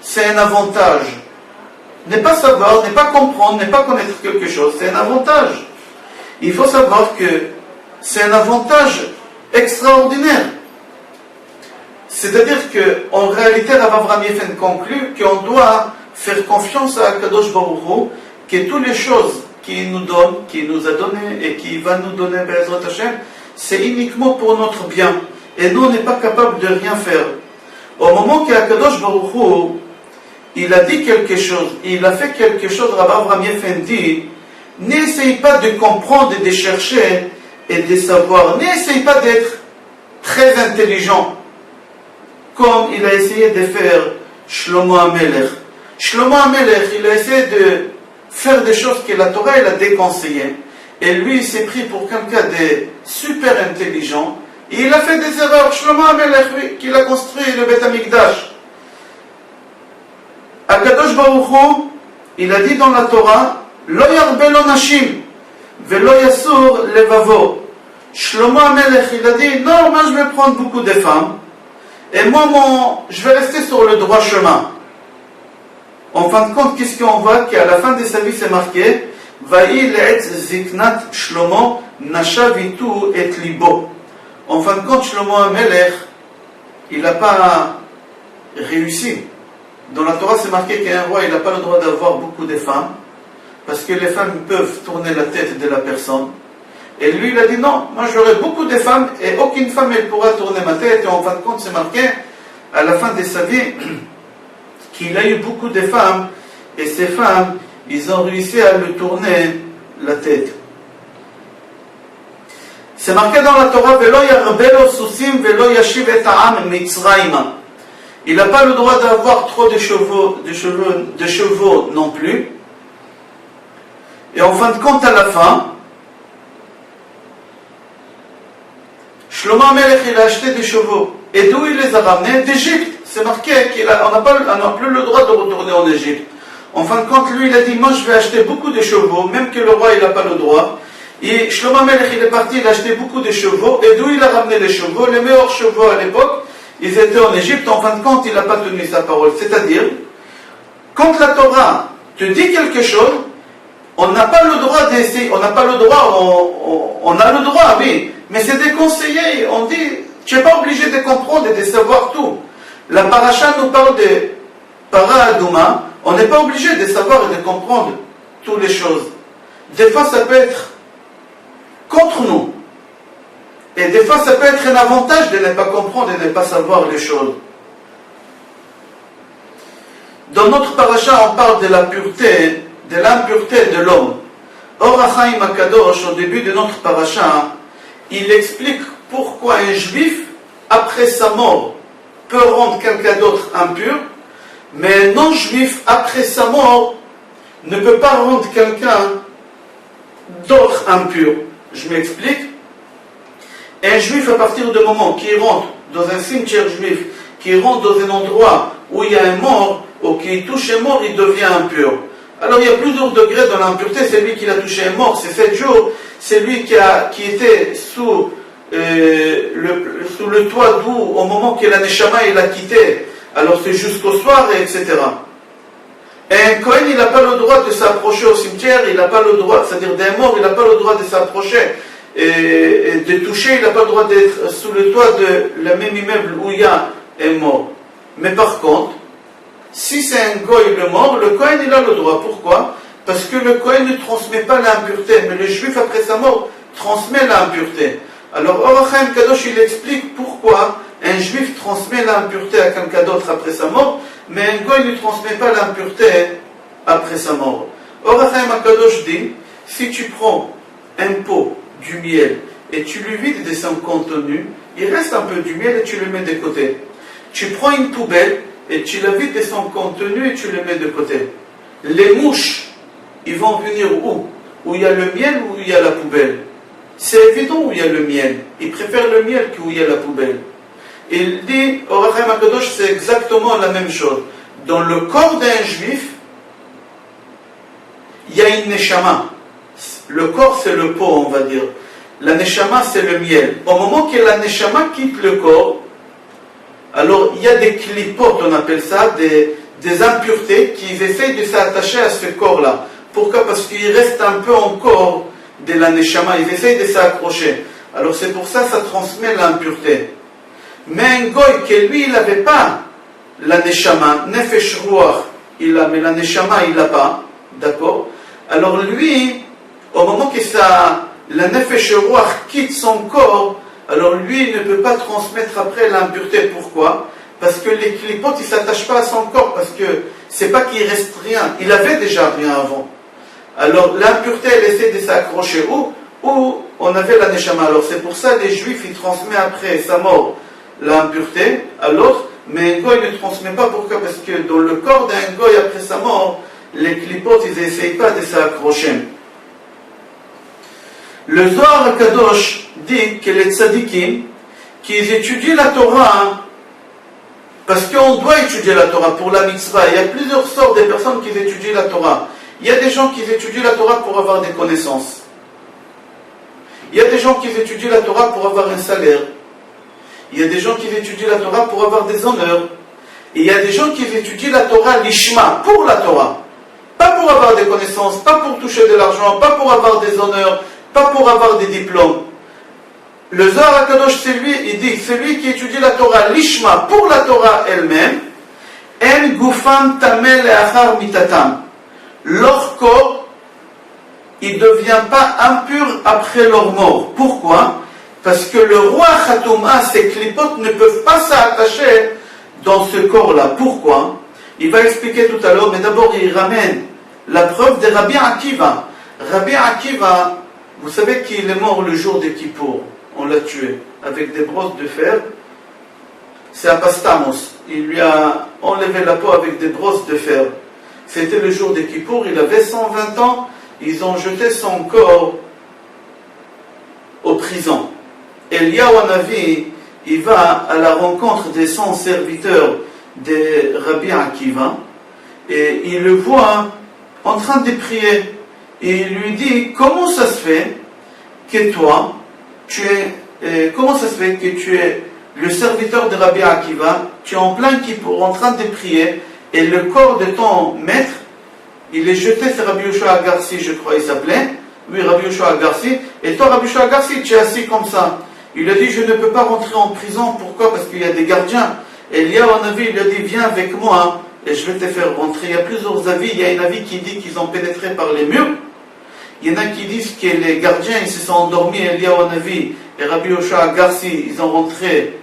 c'est un avantage. Ne pas savoir, ne pas comprendre, ne pas connaître quelque chose, c'est un avantage. Il faut savoir que c'est un avantage extraordinaire. C'est-à-dire qu'en réalité, Rav Avraham Yefen conclut qu'on doit faire confiance à Kadosh Baruch Hu, que toutes les choses qu'il nous donne, qu'il nous a données et qu'il va nous donner, Be'ezrat Hashem, c'est uniquement pour notre bien. Et nous, on n'est pas capable de rien faire. Au moment qu'Akadosh Baruch Hu, il a dit quelque chose, il a fait quelque chose, Rav Avraham Yefen dit, n'essaye pas de comprendre et de chercher et de savoir, n'essaye pas d'être très intelligent, comme il a essayé de faire Shlomo HaMelech. Shlomo HaMelech, il a essayé de faire des choses que la Torah il a déconseillées. Et lui, il s'est pris pour quelqu'un de super intelligent. Et il a fait des erreurs. Shlomo HaMelech, lui, qui a construit le Beth Amikdash. Akadosh Baruch Hu, il a dit dans la Torah, Lo yarbelo nashim, velo yasur levavo. Shlomo HaMelech, il a dit, non, moi je vais prendre beaucoup de femmes. Et moi, je vais rester sur le droit chemin. En fin de compte, qu'est-ce qu'on voit? Qu'à la fin de sa vie, c'est marqué Vaï le'etz ziknat Shlomo nashavitu et libo. En fin de compte, Shlomo HaMelech, il n'a pas réussi. Dans la Torah, c'est marqué qu'un roi, il n'a pas le droit d'avoir beaucoup de femmes, parce que les femmes peuvent tourner la tête de la personne. Et lui, il a dit non, moi j'aurai beaucoup de femmes et aucune femme elle pourra tourner ma tête. Et en fin de compte, c'est marqué à la fin de sa vie qu'il a eu beaucoup de femmes et ces femmes, ils ont réussi à lui tourner la tête. C'est marqué dans la Torah Velo yarbelo susim velo yashiv et ha'am mitzrayma. Il n'a pas le droit d'avoir trop de chevaux non plus. Et en fin de compte, à la fin, Shlomo HaMelech, il a acheté des chevaux. Et d'où il les a ramenés? D'Égypte. C'est marqué qu'on n'a plus le droit de retourner en Égypte. En fin de compte, lui, il a dit, moi, je vais acheter beaucoup de chevaux, même que le roi, il n'a pas le droit. Et Shlomo HaMelech, il est parti, il a acheté beaucoup de chevaux. Et d'où il a ramené les chevaux? Les meilleurs chevaux à l'époque, ils étaient en Égypte. En fin de compte, il n'a pas tenu sa parole. C'est-à-dire, quand la Torah te dit quelque chose, on n'a pas le droit d'essayer, on n'a pas le droit, on a le droit, oui, mais c'est déconseillé. On dit, tu n'es pas obligé de comprendre et de savoir tout. La paracha nous parle de para aduma, on n'est pas obligé de savoir et de comprendre toutes les choses. Des fois, ça peut être contre nous. Et des fois, ça peut être un avantage de ne pas comprendre et de ne pas savoir les choses. Dans notre paracha, on parle de la pureté, de l'impureté de l'homme. Or HaChaim HaKadosh, au début de notre paracha, il explique pourquoi un juif, après sa mort, peut rendre quelqu'un d'autre impur, mais un non-juif, après sa mort, ne peut pas rendre quelqu'un d'autre impur. Je m'explique. Un juif, à partir du moment qu'il rentre dans un cimetière juif, qu'il rentre dans un endroit où il y a un mort, ou qu'il touche un mort, il devient impur. Alors il y a plusieurs degrés dans l'impureté. C'est lui qui l'a touché un mort, c'est 7 jours. C'est lui qui était sous le toit d'où, au moment que la Neshama il a quitté, alors c'est jusqu'au soir, etc. Et un Kohen, il n'a pas le droit de s'approcher au cimetière, il n'a pas le droit, c'est-à-dire d'un mort, il n'a pas le droit de s'approcher et de toucher, il n'a pas le droit d'être sous le toit de le même immeuble où il y a un mort. Mais par contre, si c'est un goy le mort, le Kohen il a le droit. Pourquoi? Parce que le Kohen ne transmet pas l'impureté, mais le juif après sa mort transmet l'impureté. Alors Or HaChaim Kadosh il explique pourquoi un juif transmet l'impureté à quelqu'un d'autre après sa mort, mais un goy ne transmet pas l'impureté après sa mort. Or HaChaim Kadosh dit, si tu prends un pot du miel et tu le vides de son contenu, il reste un peu du miel et tu le mets de côté. Tu prends une poubelle et tu la vides de son contenu et tu le mets de côté. Les mouches, ils vont venir où? Où il y a le miel ou où il y a la poubelle? C'est évident où il y a le miel. Ils préfèrent le miel qu'où il y a la poubelle. Il dit, Or HaChaim HaKadosh, c'est exactement la même chose. Dans le corps d'un juif, il y a une neshama. Le corps, c'est le pot, on va dire. La neshama, c'est le miel. Au moment que la neshama quitte le corps, alors il y a des clipotes, on appelle ça, des impuretés qui essayent de s'attacher à ce corps-là. Pourquoi? Parce qu'il reste un peu encore de la neshama, ils essayent de s'accrocher. Alors c'est pour ça que ça transmet l'impureté. Mais un goy que lui, il n'avait pas la neshama, nefesh ruach, il a, mais la neshama, il l'a pas, d'accord? Alors lui, au moment que la nefesh ruach quitte son corps, alors lui, il ne peut pas transmettre après l'impureté. Pourquoi? Parce que les clipotes, ils ne s'attachent pas à son corps, parce que c'est pas qu'il reste rien, il avait déjà rien avant. Alors l'impureté, elle essaie de s'accrocher où on avait la neshama. Alors c'est pour ça les juifs, ils transmettent après sa mort l'impureté à l'autre, mais un goy ne transmet pas. Pourquoi? Parce que dans le corps d'un goy après sa mort, les clipotes, ils n'essayent pas de s'accrocher. Le Zohar HaKadosh dit que les tzadikim, qu'ils étudient la Torah, parce qu'on doit étudier la Torah pour la mitzvah. Il y a plusieurs sortes de personnes qui étudient la Torah. Il y a des gens qui étudient la Torah pour avoir des connaissances. Il y a des gens qui étudient la Torah pour avoir un salaire. Il y a des gens qui étudient la Torah pour avoir des honneurs. Et il y a des gens qui étudient la Torah l'ishma, pour la Torah. Pas pour avoir des connaissances, pas pour toucher de l'argent, pas pour avoir des honneurs, pas pour avoir des diplômes. Le Zohar HaKadosh, c'est lui, il dit, celui qui étudie la Torah l'ishma, pour la Torah elle-même, en gufam tamel leachar mitatam. Leur corps, il ne devient pas impur après leur mort. Pourquoi? Parce que le roi Khatouma, ses clipotes ne peuvent pas s'attacher dans ce corps-là. Pourquoi? Il va expliquer tout à l'heure, mais d'abord il ramène la preuve de Rabbi Akiva. Rabbi Akiva, vous savez qu'il est mort le jour de Kippour. On l'a tué avec des brosses de fer. C'est à Pastamos. Il lui a enlevé la peau avec des brosses de fer. C'était le jour de Kippour, il avait 120 ans. Ils ont jeté son corps aux prisons. Eliyahu Hanavi, il va à la rencontre de son serviteur de Rabbi Akiva et il le voit en train de prier. Et il lui dit, comment ça se fait que toi, comment ça se fait que tu es le serviteur de Rabbi Akiva, tu es en plein Kippour, en train de prier, et le corps de ton maître, il est jeté, c'est Rabbi Yoshua Agarsi, je crois, il s'appelait. Oui, Rabbi Yoshua Agarsi. Et toi, Rabbi Yoshua Agarsi, tu es assis comme ça. Il a dit, je ne peux pas rentrer en prison. Pourquoi? Parce qu'il y a des gardiens. Et Eliyahu Hanavi, il a dit, viens avec moi, et je vais te faire rentrer. Il y a plusieurs avis. Il y a un avis qui dit qu'ils ont pénétré par les murs. Il y en a qui disent que les gardiens, ils se sont endormis, Eliyahu Hanavi et Rabbi Yoshua Agarsi, ils ont rentré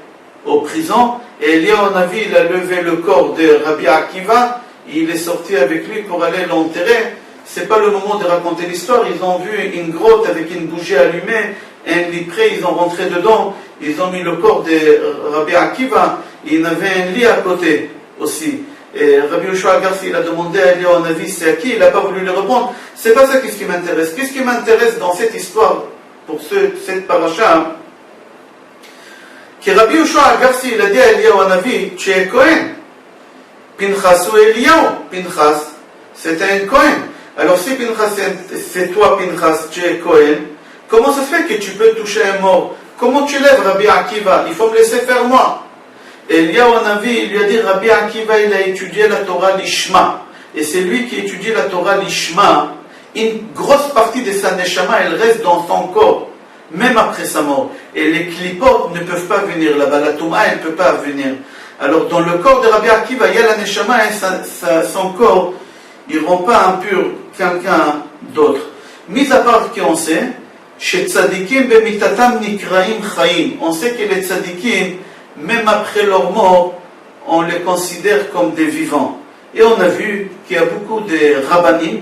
aux prisons. Et Eliyahu Hanavi, il a levé le corps de Rabbi Akiva, il est sorti avec lui pour aller l'enterrer. c'est pas le moment de raconter l'histoire. Ils ont vu une grotte avec une bougie allumée, un lit près, ils ont rentré dedans, ils ont mis le corps de Rabbi Akiva, il y avait un lit à côté aussi. Et Rabbi Yoshua Agarsi, il a demandé à Eliyahu Hanavi c'est à qui, il n'a pas voulu le répondre. C'est pas ça qui m'intéresse. Qu'est-ce qui m'intéresse dans cette histoire, pour cette paracha, que Rabbi Yoshua Agarsi, il a dit à Eliyahu Hanavi, tu es Kohen. Pinchas ou Eliyahu? Pinchas, c'était un Kohen. Alors si Pinchas, c'est toi Pinchas, tu es Kohen, comment ça se fait que tu peux toucher un mort? Comment tu lèves Rabbi Akiva? Il faut me laisser faire moi. Et Eliyahu Hanavi, il lui a dit, Rabbi Akiva, il a étudié la Torah l'Ishma. Et c'est lui qui étudie la Torah l'Ishma. Une grosse partie de sa neshama, elle reste dans son corps, même après sa mort. Et les klipot ne peuvent pas venir là-bas. La Touma, elle ne peut pas venir. Alors, dans le corps de Rabbi Akiva, il y a la neshama et son corps, il ne rend pas impur quelqu'un d'autre. Mis à part qu'on sait, chez tzadikim bemitatam nikraim chaim. On sait que les tzadikim, même après leur mort, on les considère comme des vivants. Et on a vu qu'il y a beaucoup de rabbanim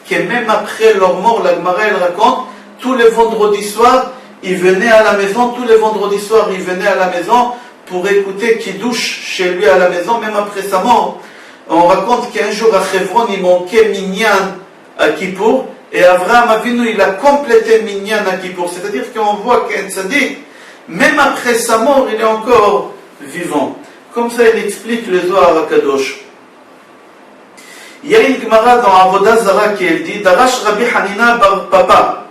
qui même après leur mort, la Gemara elle raconte, tous les vendredis soirs, ils venaient à la maison, tous les vendredis soirs, ils venaient à la maison pour écouter Kiddush chez lui à la maison, même après sa mort. On raconte qu'un jour à Hebron, il manquait Minyan à Kippour, et Avraham Avinu, il a complété Minyan à Kippour. C'est-à-dire qu'on voit qu'un tzaddik, même après sa mort, il est encore vivant. Comme ça, il explique le Zohar HaKadosh. Il y a une Gemara dans Avodah Zara qui elle dit Darash Rabbi Hanina bar Papa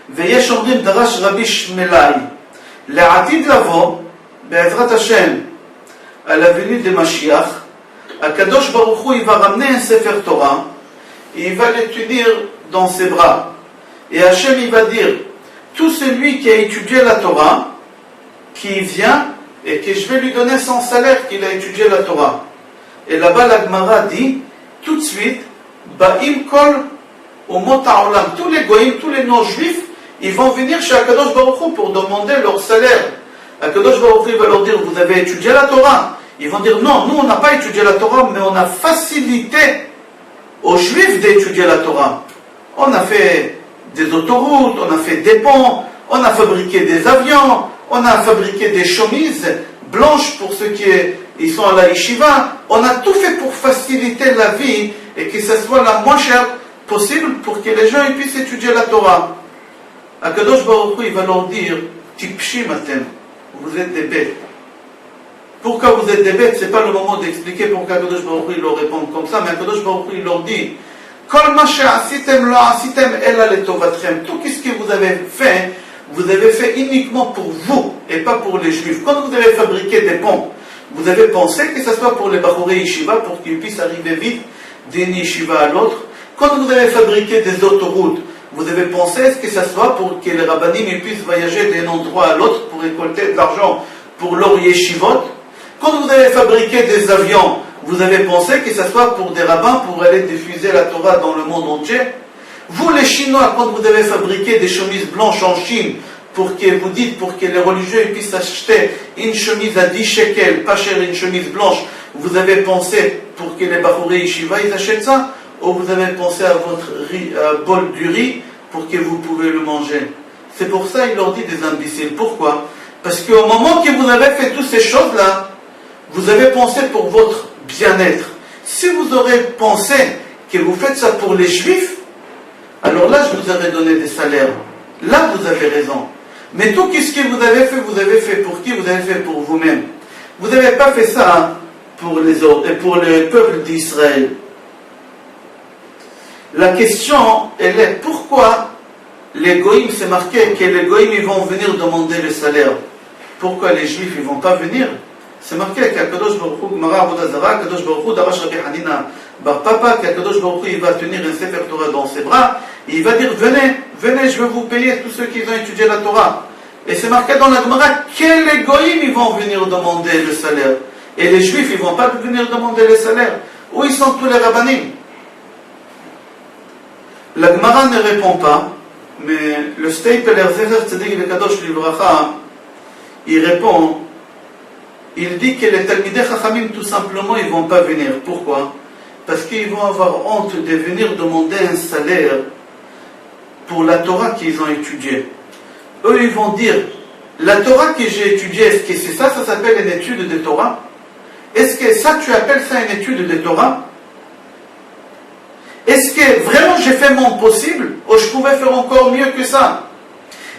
Veyesh Omrim Darash Rabbi Shmelai Le'atid lavo Be'ezrat Hashem à la venue de Mashiach HaKadosh Baruch Hu il va ramener un Sefer Torah et il va le tenir dans ses bras et Hashem il va dire tout celui qui a étudié la Torah qui vient et que je vais lui donner son salaire qu'il a étudié la Torah. Et là-bas la Gemara dit tout de suite, Ba'im kol umot ha'olam, tous les goïms, tous les non-juifs, ils vont venir chez Akadosh Baruch Hu pour demander leur salaire. Akadosh Baruch Hu va leur dire, vous avez étudié la Torah? Ils vont dire, non, nous on n'a pas étudié la Torah, mais on a facilité aux juifs d'étudier la Torah. On a fait des autoroutes, on a fait des ponts, on a fabriqué des avions, on a fabriqué des chemises blanches pour ceux qui sont à la yeshiva. On a tout fait pour faciliter la vie et que ce soit la moins chère possible pour que les gens ils puissent étudier la Torah. Akadosh Baruch Hu, il va leur dire Tipshim atem, vous êtes des bêtes. Pourquoi vous êtes des bêtes? C'est pas le moment d'expliquer pourquoi Akadosh Baruch Hu il leur répond comme ça, mais Akadosh Baruch Hu il leur dit Kol ma she'asitem lo asitem ela letovatrem. Tout ce que vous avez fait uniquement pour vous et pas pour les juifs. Quand vous avez fabriqué des ponts, vous avez pensé que ce soit pour les Bachorei Yeshiva, pour qu'ils puissent arriver vite d'une Yeshiva à l'autre. Quand vous avez fabriqué des autoroutes, vous avez pensé que ce soit pour que les rabbanim puissent voyager d'un endroit à l'autre pour récolter de l'argent pour leur Yeshivot. Quand vous avez fabriqué des avions, vous avez pensé que ce soit pour des rabbins pour aller diffuser la Torah dans le monde entier. Vous les Chinois, quand vous avez fabriqué des chemises blanches en Chine, pour que vous dites, pour que les religieux puissent acheter une chemise à 10 shekels, pas cher une chemise blanche, vous avez pensé pour que les Bachorei Yeshiva ils achètent ça, ou vous avez pensé à votre bol du riz pour que vous pouvez le manger. C'est pour ça il leur dit des imbéciles. Pourquoi? Parce qu'au moment que vous avez fait toutes ces choses-là, vous avez pensé pour votre bien-être. Si vous aurez pensé que vous faites ça pour les Juifs, alors là je vous aurais donné des salaires. Là vous avez raison. Mais tout ce que vous avez fait pour qui? Vous avez fait pour vous-même. Vous n'avez pas fait ça pour les autres et pour le peuple d'Israël. La question, elle est pourquoi les goïms, c'est marqué que les goïms ils vont venir demander le salaire. Pourquoi les juifs ils vont pas venir? C'est marqué qu'Akadosh Baruch Hu, Gemara Avodah Zara, Akadosh Baruch Hu, Darash Rabbi Hanina bar Papa, qu'Akadosh Baruch Hu il va tenir un Sefer Torah dans ses bras, et il va dire venez, je vais vous payer tous ceux qui ont étudié la Torah. Et c'est marqué dans la Gemara que les goïms ils vont venir demander le salaire. Et les juifs ils vont pas venir demander le salaire. Où ils sont tous les rabbanim? La Gemara ne répond pas, mais le Stapler Zecher Tzadik Vekadosh Livracha, il répond, il dit que les Talmidei Chachamim tout simplement ils vont pas venir. Pourquoi? parce qu'ils vont avoir honte de venir demander un salaire pour la Torah qu'ils ont étudiée. Eux, ils vont dire, la Torah que j'ai étudiée, est-ce que c'est ça, ça s'appelle une étude de Torah? Est-ce que ça, tu appelles ça une étude de Torah? Est-ce que vraiment j'ai fait mon possible, ou je pouvais faire encore mieux que ça?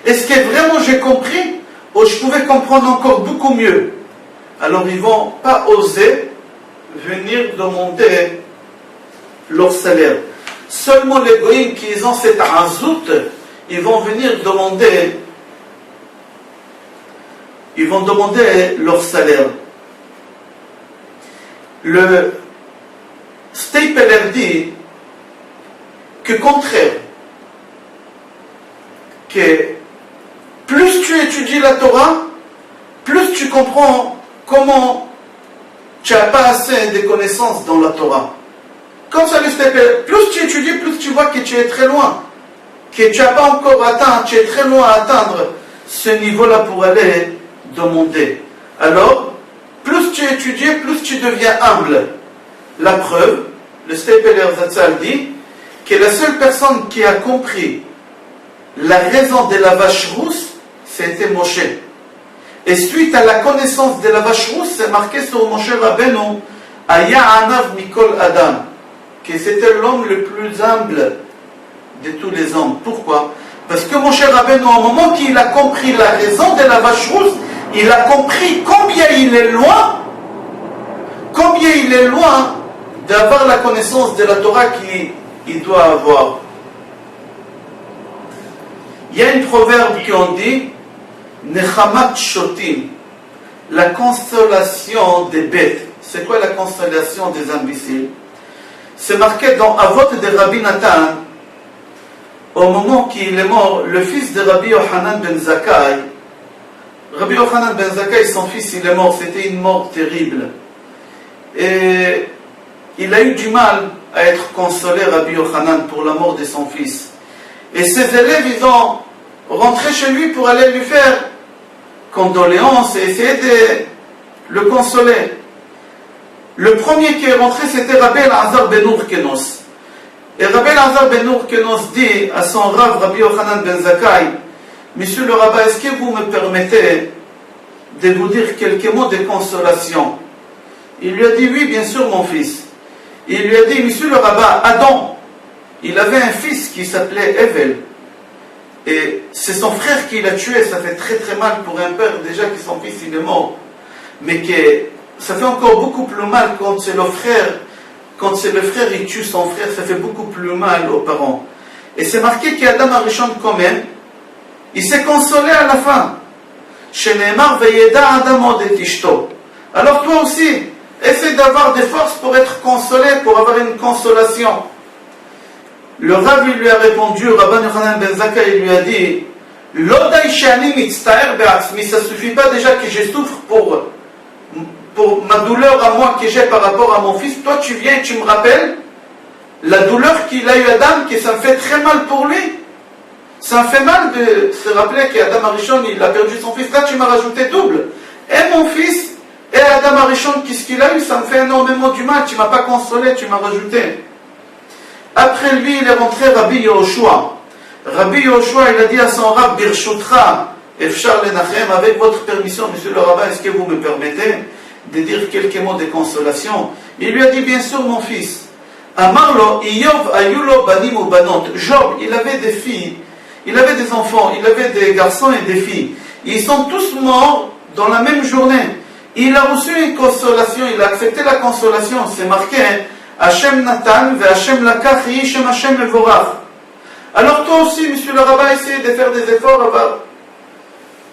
Est-ce que vraiment j'ai compris, ou je pouvais comprendre encore beaucoup mieux? Alors ils ne vont pas oser venir demander leur salaire. Seulement les goïms qui ont cette azout, ils vont venir demander, leur salaire. Le Stapler dit que contraire, que plus tu étudies la Torah, plus tu comprends comment tu n'as pas assez de connaissances dans la Torah. Comme ça, le Stapler, plus tu étudies, plus tu vois que tu es très loin, que tu n'as pas encore atteint, tu es très loin à atteindre ce niveau-là pour aller demander. Alors, plus tu étudies, plus tu deviens humble. La preuve, le Stapler Zatzal dit que la seule personne qui a compris la raison de la vache rousse, c'était Moshe. Et suite à la connaissance de la vache rousse, c'est marqué sur Moshe Rabbeinu, Aya Anav Mikol Adam, que c'était l'homme le plus humble de tous les hommes. Pourquoi? Parce que Moshe Rabbeinu, au moment qu'il a compris la raison de la vache rousse, il a compris combien il est loin d'avoir la connaissance de la Torah qu'il doit avoir. Il y a un proverbe qui on dit Nechamat Shotim, la consolation des bêtes. C'est quoi la consolation des imbéciles? C'est marqué dans Avot de Rabbi Nathan, au moment qu'il est mort, le fils de Rabbi Yochanan ben Zakkai. Rabbi Yochanan ben Zakkai, son fils, il est mort, c'était une mort terrible. Et il a eu du mal à être consolé, Rabbi Yochanan, pour la mort de son fils. Et ses élèves, ils ont rentré chez lui pour aller lui faire condoléances et essayer de le consoler. Le premier qui est rentré, c'était Rabbi Elazar ben Urkenos. Et Rabbi Elazar ben Urkenos dit à son Rav, Rabbi Yochanan ben Zakkai, Monsieur le Rabbin, est-ce que vous me permettez de vous dire quelques mots de consolation? Il lui a dit, oui, bien sûr, mon fils. Il lui a dit, Monsieur le Rabbin, Adam, il avait un fils qui s'appelait Evel. Et c'est son frère qui l'a tué. Ça fait très très mal pour un père déjà que son fils il est mort. Mais que ça fait encore beaucoup plus mal quand c'est le frère. Quand c'est le frère il tue son frère, ça fait beaucoup plus mal aux parents. Et c'est marqué qu'Adam Arishon quand même, il s'est consolé à la fin. Chez Neymar Veyeda Adam Odet Ishto. Alors toi aussi, essaie d'avoir des forces pour être consolé, pour avoir une consolation. Le Rav lui a répondu, Rabban Yochanan ben Zakkai, il lui a dit, Lodai shani mitztaer be'atzmi, ça suffit pas déjà que je souffre pour ma douleur à moi que j'ai par rapport à mon fils. Toi tu viens et tu me rappelles la douleur qu'il a eu Adam, que ça me fait très mal pour lui. Ça me fait mal de se rappeler qu'Adam Arishon il a perdu son fils. Là tu m'as rajouté double. Et mon fils et Adam Arishon, qu'est-ce qu'il a eu? Ça me fait énormément du mal. Tu m'as pas consolé, tu m'as rajouté. Après lui, il est rentré Rabbi Yehoshua. Rabbi Yehoshua, il a dit à son Rav, Birshutra, Efshar Lenachem, avec votre permission, monsieur le rabbin, est-ce que vous me permettez de dire quelques mots de consolation? Il lui a dit, bien sûr, mon fils. Amarlo, Iyov, Ayulo, Banim ou Banot. Job, il avait des filles, il avait des enfants, il avait des garçons et des filles. Ils sont tous morts dans la même journée. Il a reçu une consolation, il a accepté la consolation, c'est marqué, hein? Hashem Natan, ve Hashem Lakach, Yishem Hashem Evorach. Alors toi aussi, monsieur le rabbin, essayez de faire des efforts.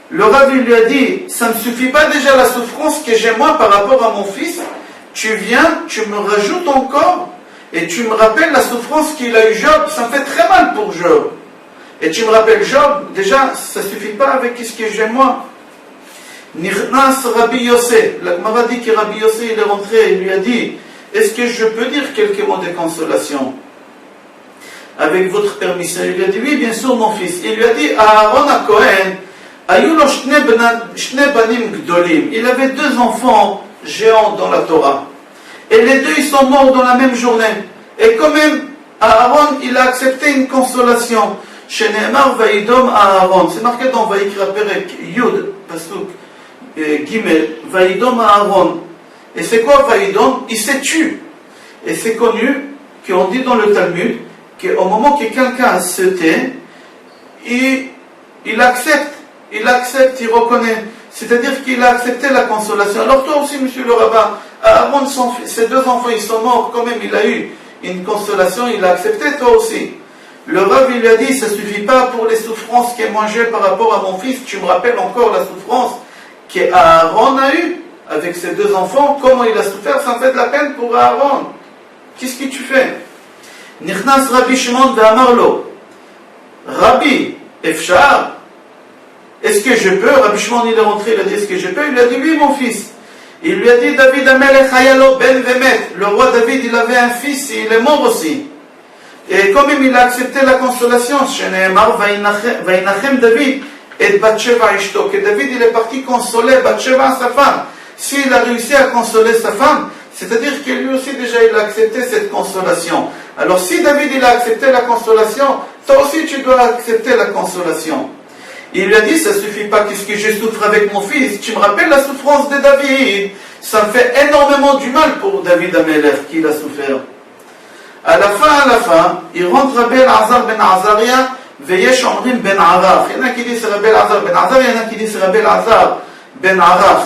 Le rabbin lui a dit, ça ne suffit pas déjà la souffrance que j'ai moi par rapport à mon fils. Tu viens, tu me rajoutes encore, et tu me rappelles la souffrance qu'il a eu Job. Ça me fait très mal pour Job. Et tu me rappelles Job, déjà, ça ne suffit pas avec ce que j'ai moi. Nirnas Rabbi Yossé, la Gemara dit que Rabbi Yossé il est rentré, il lui a dit, est-ce que je peux dire quelques mots de consolation? Avec votre permission. Il lui a dit, oui, bien sûr, mon fils. Il lui a dit, Aaron à Cohen, Ayulo Shne Banim Gdolim. Il avait deux enfants géants dans la Torah. Et les deux, ils sont morts dans la même journée. Et quand même, Aaron, il a accepté une consolation. Chez Nehemar, Vaïdom Aaron. C'est marqué dans Vaïkra Perek, Yud, Pasuk, Gimel, Vaïdom Aaron. Et c'est quoi Vaïdom? Il s'est tué. Et c'est connu qu'on dit dans le Talmud qu'au moment que quelqu'un se tait, il accepte, il reconnaît. C'est-à-dire qu'il a accepté la consolation. Alors toi aussi, monsieur le rabbin, Aaron, ses deux enfants, ils sont morts, quand même, il a eu une consolation, il a accepté, toi aussi. Le rabbin, il lui a dit, ça ne suffit pas pour les souffrances que moi j'ai par rapport à mon fils, tu me rappelles encore la souffrance qu'Aaron a eue avec ses deux enfants, comment il a souffert, ça me fait de la peine pour Aaron. Qu'est-ce que tu fais? Nichnas Rabbi Shimon ve'amarlo, Rabbi, Efshar, est-ce que je peux? Rabbi Shimon il est rentré, il a dit, est-ce que je peux? Il lui a dit, oui mon fils. Il lui a dit, David Amelech Hayalo ben Vemet, le roi David il avait un fils et il est mort aussi. Et quand même il a accepté la consolation, Sheneemar Vainachem David et Batsheva Ishto, que David il est parti consoler Batsheva sa femme. S'il a réussi à consoler sa femme, c'est-à-dire que lui aussi déjà il a accepté cette consolation. Alors si David il a accepté la consolation, toi aussi tu dois accepter la consolation. Il lui a dit, ça ne suffit pas, qu'est-ce que je souffre avec mon fils? Tu me rappelles la souffrance de David? Ça me fait énormément du mal pour David Amelech qu'il a souffert. À la fin, il rentre Rabbi Elazar ben Azaria, Veyesh Omrim ben Arach. Il y en a qui disent c'est Rabbi Elazar ben Azar, il y en a qui disent c'est Rabbi Elazar ben Arach.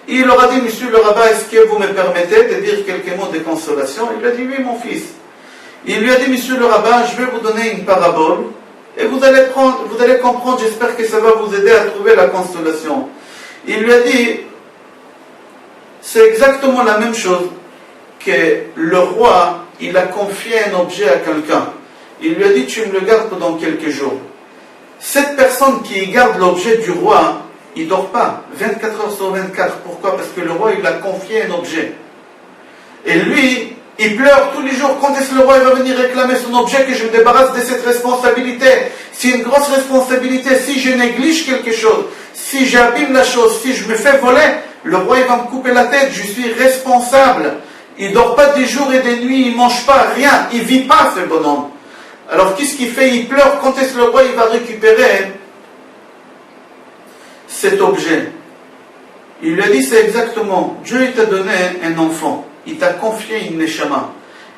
Il leur a dit, monsieur le rabbin, est-ce que vous me permettez de dire quelques mots de consolation? Il lui a dit, oui mon fils. Il lui a dit, monsieur le rabbin, je vais vous donner une parabole. Et vous allez comprendre, j'espère que ça va vous aider à trouver la consolation. Il lui a dit, c'est exactement la même chose que le roi, il a confié un objet à quelqu'un. Il lui a dit, tu me le gardes pendant quelques jours. Cette personne qui garde l'objet du roi, il ne dort pas, 24 heures sur 24. Pourquoi? Parce que le roi, il a confié un objet. Et lui, il pleure tous les jours. Quand est-ce que le roi va venir réclamer son objet, que je me débarrasse de cette responsabilité? C'est une grosse responsabilité. Si je néglige quelque chose, si j'abîme la chose, si je me fais voler, le roi il va me couper la tête. Je suis responsable. Il ne dort pas des jours et des nuits, il ne mange pas, rien. Il ne vit pas, ce bonhomme. Alors qu'est-ce qu'il fait? Il pleure. Quand est-ce que le roi il va récupérer cet objet? Il lui a dit, c'est exactement, Dieu il t'a donné un enfant. Il t'a confié une neshama.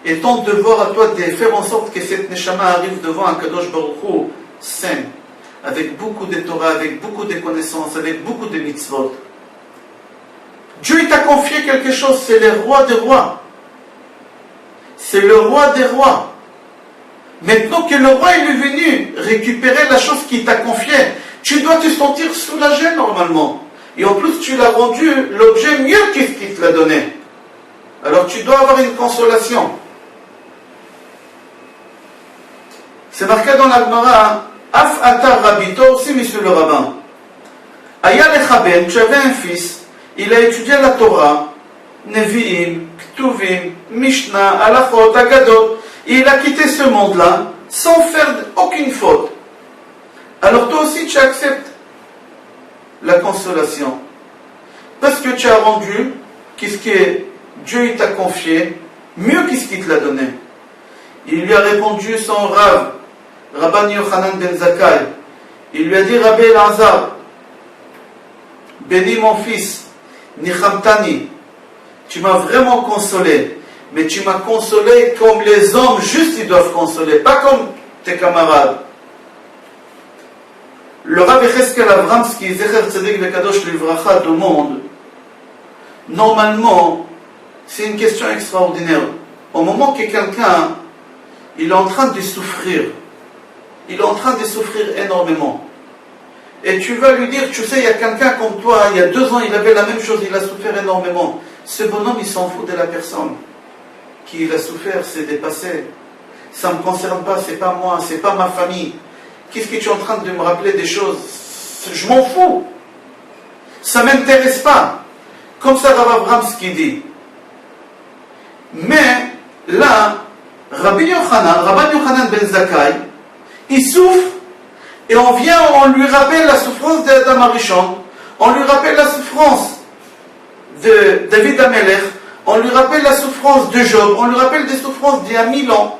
Et ton devoir à toi de faire en sorte que cette neshama arrive devant un Kadosh Baruch Hu saint, avec beaucoup de Torah, avec beaucoup de connaissances, avec beaucoup de mitzvot. Dieu il t'a confié quelque chose, c'est le roi des rois. C'est le roi des rois. Maintenant que le roi il est venu récupérer la chose qu'il t'a confiée, tu dois te sentir soulagé normalement. Et en plus tu l'as rendu l'objet mieux que ce qu'il te l'a donné. Alors tu dois avoir une consolation. C'est marqué dans la Gemara, Af atar rabbi, toi aussi monsieur le rabbin. Aya lechaben, tu avais un fils, il a étudié la Torah, Nevi'im, Ktuvim, Mishnah, Halachot, Agadot, et il a quitté ce monde-là sans faire aucune faute. Alors toi aussi tu acceptes la consolation. Parce que tu as rendu qu'est-ce que Dieu il t'a confié, mieux qu'est-ce qu'il te l'a donné. Il lui a répondu son Rav, Rabban Yochanan ben Zakkai. Il lui a dit, Rabbi Elazar, bénis mon fils, Nichamtani, tu m'as vraiment consolé, mais tu m'as consolé comme les hommes justes ils doivent consoler, pas comme tes camarades. Le Rav Yecheskel Avramski, Zecher Tzedek Vekadosh Livracha du monde, normalement, c'est une question extraordinaire. Au moment que quelqu'un, il est en train de souffrir, il est en train de souffrir énormément, et tu vas lui dire, tu sais, il y a quelqu'un comme toi, il y a 2 ans, il avait la même chose, il a souffert énormément. Ce bonhomme, il s'en fout de la personne. Qui il a souffert, c'est dépassé. Ça ne me concerne pas, c'est pas moi, c'est pas ma famille. Qu'est-ce que tu es en train de me rappeler des choses? Je m'en fous. Ça ne m'intéresse pas. Comme ça, Rav Avramski dit. Mais, là, Rabban Yochanan ben Zakkai, il souffre, et on lui rappelle la souffrance d'Adam Arishon, on lui rappelle la souffrance de David Amelech, On lui rappelle la souffrance de Job, on lui rappelle des souffrances d'il y a 1000 ans,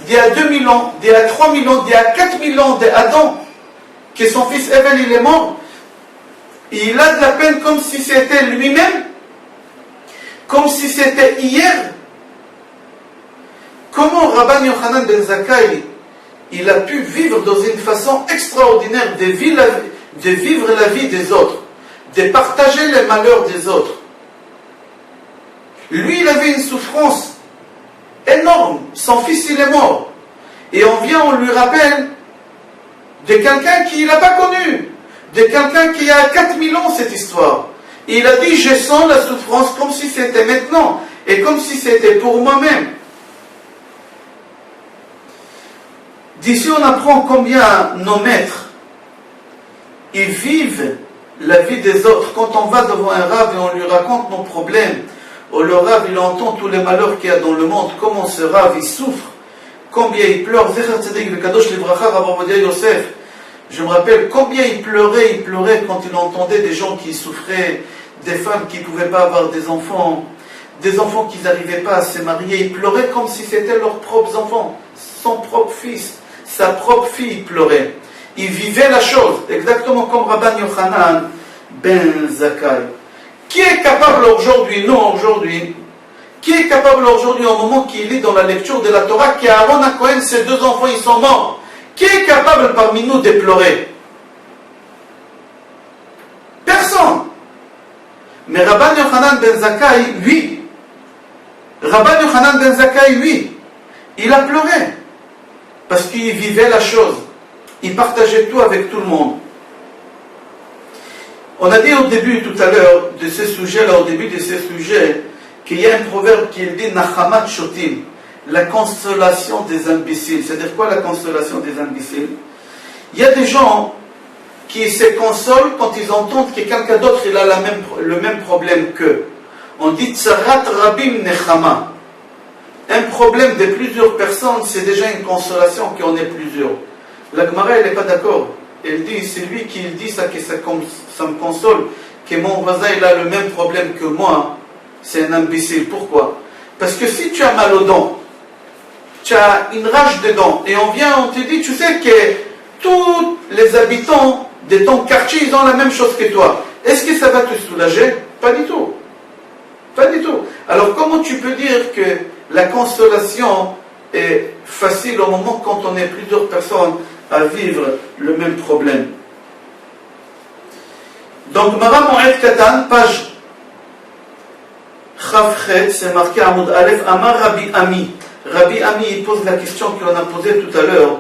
d'il y a 2000 ans, d'il y a 3000 ans, d'il y a 4000 ans d'Adam, que son fils Evel il est mort. Et il a de la peine comme si c'était lui-même, comme si c'était hier. Comment Rabban Yochanan ben Zakkai, il a pu vivre dans une façon extraordinaire de vivre la vie des autres, de partager les malheurs des autres. Lui, il avait une souffrance énorme. Son fils, il est mort. Et on lui rappelle de quelqu'un qu'il n'a pas connu, de quelqu'un qui a 4000 ans cette histoire. Et il a dit, je sens la souffrance comme si c'était maintenant, et comme si c'était pour moi-même. D'ici, on apprend combien nos maîtres, ils vivent la vie des autres. Quand on va devant un rave et on lui raconte nos problèmes, ou le rave, il entend tous les malheurs qu'il y a dans le monde, comment ce rave, il souffre, combien il pleure. Je me rappelle combien il pleurait quand il entendait des gens qui souffraient, des femmes qui ne pouvaient pas avoir des enfants qui n'arrivaient pas à se marier. Il pleurait comme si c'était leurs propres enfants, son propre fils, sa propre fille, il pleurait. Il vivait la chose, exactement comme Rabban Yochanan ben Zakkai. Qui est capable aujourd'hui, qui est capable aujourd'hui, au moment qu'il lit dans la lecture de la Torah, qu'Aaron a Cohen, ses 2 enfants, ils sont morts, qui est capable parmi nous de pleurer? Personne. Mais Rabban Yochanan ben Zakkai, lui, il a pleuré, parce qu'il vivait la chose, il partageait tout avec tout le monde. On a dit au début, tout à l'heure, de ce sujet-là, qu'il y a un proverbe qui dit Nachamat Shotim, la consolation des imbéciles. C'est-à-dire quoi la consolation des imbéciles? Il y a des gens qui se consolent quand ils entendent que quelqu'un d'autre il a le même problème qu'eux. On dit Tsarat Rabim Nechama. Un problème de plusieurs personnes, c'est déjà une consolation qu'on est plusieurs. La Gemara, elle n'est pas d'accord. Elle dit, c'est lui qui dit ça, que ça me console, que mon voisin il a le même problème que moi, c'est un imbécile. Pourquoi? Parce que si tu as mal aux dents, tu as une rage de dents, et on te dit, tu sais que tous les habitants de ton quartier, ils ont la même chose que toi. Est-ce que ça va te soulager? Pas du tout. Pas du tout. Alors comment tu peux dire que la consolation est facile au moment quand on est plusieurs personnes à vivre le même problème? Donc, Mara Moed Katan, page Chavchet, c'est marqué à Amoud Aleph, Amar Rabbi Ami. Rabbi Ami, il pose la question qu'on a posée tout à l'heure.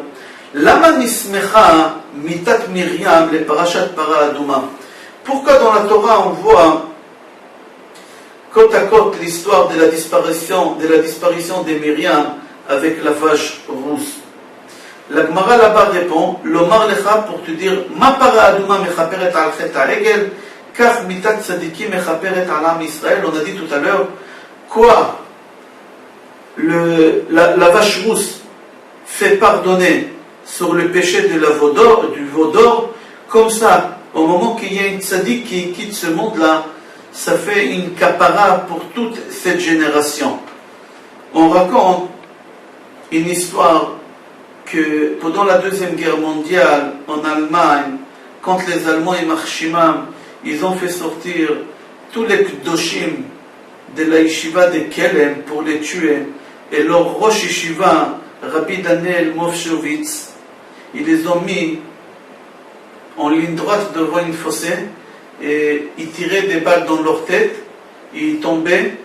Lama nismecha mitat Miriam le parashat para aduma. Pourquoi dans la Torah on voit côte à côte l'histoire de la disparition de Myriam avec la vache rousse? La Gemara là-bas répond, l'Omar lecha, pour te dire, ma para aduma mechaperet al chet ha'egel, kach mitat tzadikim mechaperet al am Israël. On a dit tout à l'heure, quoi la vache rousse fait pardonner sur le péché du veau d'or, comme ça, au moment qu'il y a une tzadik qui quitte ce monde-là, ça fait une kapara pour toute cette génération. On raconte une histoire que pendant la Deuxième Guerre mondiale, en Allemagne, quand les Allemands et Marshimam, ils ont fait sortir tous les Kdoshim de la Yeshiva de Kelem pour les tuer, et leur Rosh Yeshiva, Rabbi Daniel Moshovitz, ils les ont mis en ligne droite devant une fossée, et ils tiraient des balles dans leur tête, ils tombaient,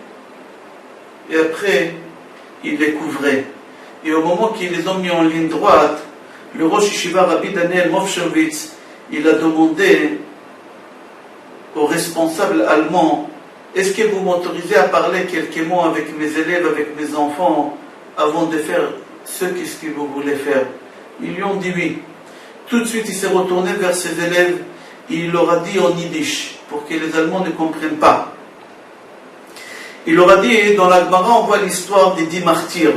et après, ils les couvraient. Et au moment qu'ils les ont mis en ligne droite, le Rosh Yeshiva Rabbi Daniel Moshovitz, il a demandé aux responsables allemands, est-ce que vous m'autorisez à parler quelques mots avec mes élèves, avec mes enfants, avant de faire ce que vous voulez faire? Ils lui ont dit oui. Tout de suite, il s'est retourné vers ses élèves, et il leur a dit en yiddish, pour que les Allemands ne comprennent pas. Il leur a dit, dans la Gemara, on voit l'histoire des 10 martyrs.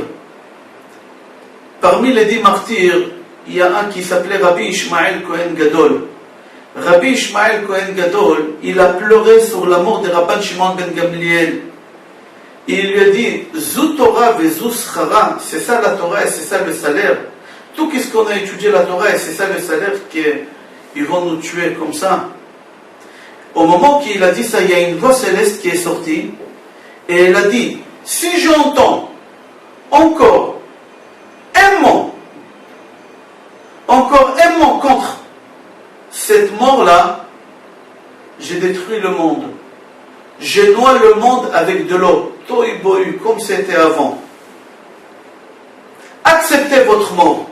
Parmi les 10 martyrs, il y a un qui s'appelait Rabbi Ishmael Cohen Gadol. Rabbi Ishmael Cohen Gadol, il a pleuré sur la mort de Rabban Shimon ben Gamliel. il lui a dit, Zu Torah ve Zu Schara, c'est ça la Torah et c'est ça le salaire. Tout ce qu'on a étudié la Torah et c'est ça le salaire qu'ils vont nous tuer comme ça. Au moment qu'il a dit ça, il y a une voix céleste qui est sortie et elle a dit, si j'entends encore un mot contre cette mort-là, j'ai détruit le monde. Je noie le monde avec de l'eau, tohu bohu, comme c'était avant. Acceptez votre mort.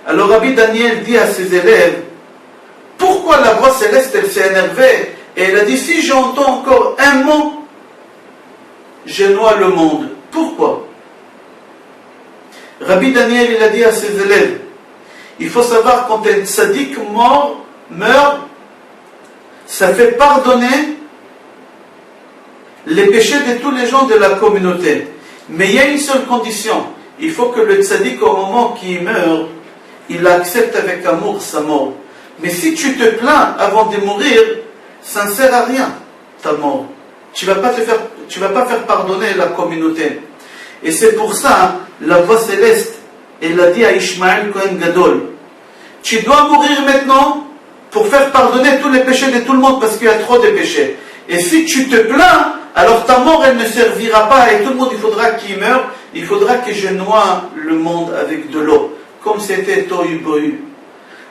Alors Rabbi Daniel dit à ses élèves, pourquoi la voix céleste, elle s'est énervée et elle a dit, si j'entends encore un mot, je noie le monde. Pourquoi? Rabbi Daniel, il a dit à ses élèves, il faut savoir quand un tzaddik meurt, ça fait pardonner les péchés de tous les gens de la communauté. Mais il y a une seule condition, il faut que le tzaddik, au moment qu'il meurt, il accepte avec amour sa mort. Mais si tu te plains avant de mourir, ça ne sert à rien, ta mort. Tu vas pas faire pardonner la communauté. Et c'est pour ça, la voix céleste, elle a dit à Ishmael Kohen Gadol, tu dois mourir maintenant pour faire pardonner tous les péchés de tout le monde parce qu'il y a trop de péchés. Et si tu te plains, alors ta mort, elle ne servira pas et tout le monde, il faudra qu'il meure, il faudra que je noie le monde avec de l'eau, comme c'était tohu bohu.